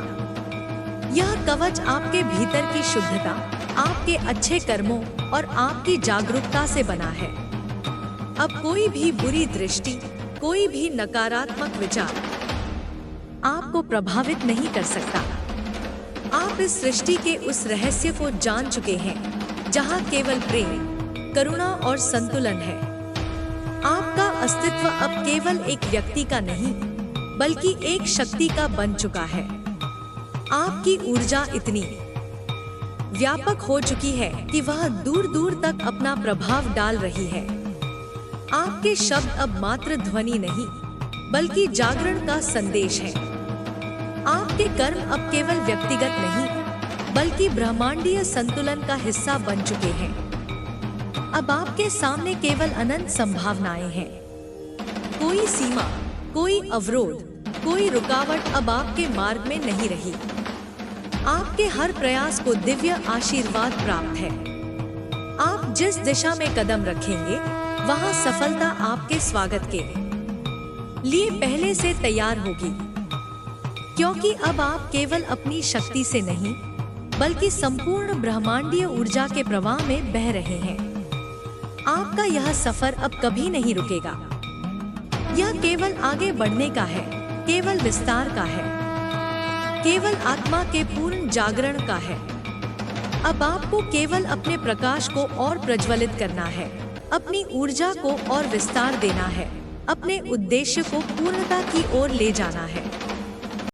यह कवच आपके भीतर की शुद्धता, आपके अच्छे कर्मों और आपकी जागरूकता से बना है। अब कोई भी बुरी दृष्टि, कोई भी नकारात्मक विचार आपको प्रभावित नहीं कर सकता। आप इस सृष्टि के उस रहस्य को जान चुके हैं, जहां केवल प्रेम, करुणा और संतुलन है। आपका अस्तित्व अब केवल एक व्यक्ति का नहीं, बल्कि एक शक्ति का बन चुका है। आपकी ऊर्जा इतनी व्यापक हो चुकी है कि वह दूर दूर तक अपना प्रभाव डाल रही है। आपके शब्द अब मात्र ध्वनि नहीं, बल्कि जागरण का संदेश है। आपके कर्म अब केवल व्यक्तिगत नहीं, बल्कि ब्रह्मांडीय संतुलन का हिस्सा बन चुके हैं। अब आपके सामने केवल अनंत संभावनाएं हैं। कोई सीमा, कोई अवरोध, कोई रुकावट अब आपके मार्ग में नहीं रही। आपके हर प्रयास को दिव्य आशीर्वाद प्राप्त है। आप जिस दिशा में कदम रखेंगे, वहां सफलता आपके स्वागत के लिए पहले से तैयार होगी, क्योंकि अब आप केवल अपनी शक्ति से नहीं, बल्कि संपूर्ण ब्रह्मांडीय ऊर्जा के प्रवाह में बह रहे हैं। आपका यह सफर अब कभी नहीं रुकेगा। यह केवल आगे बढ़ने का है, केवल विस्तार का है, केवल आत्मा के पूर्ण जागरण का है। अब आपको केवल अपने प्रकाश को और प्रज्वलित करना है, अपनी ऊर्जा को और विस्तार देना है, अपने उद्देश्य को पूर्णता की ओर ले जाना है।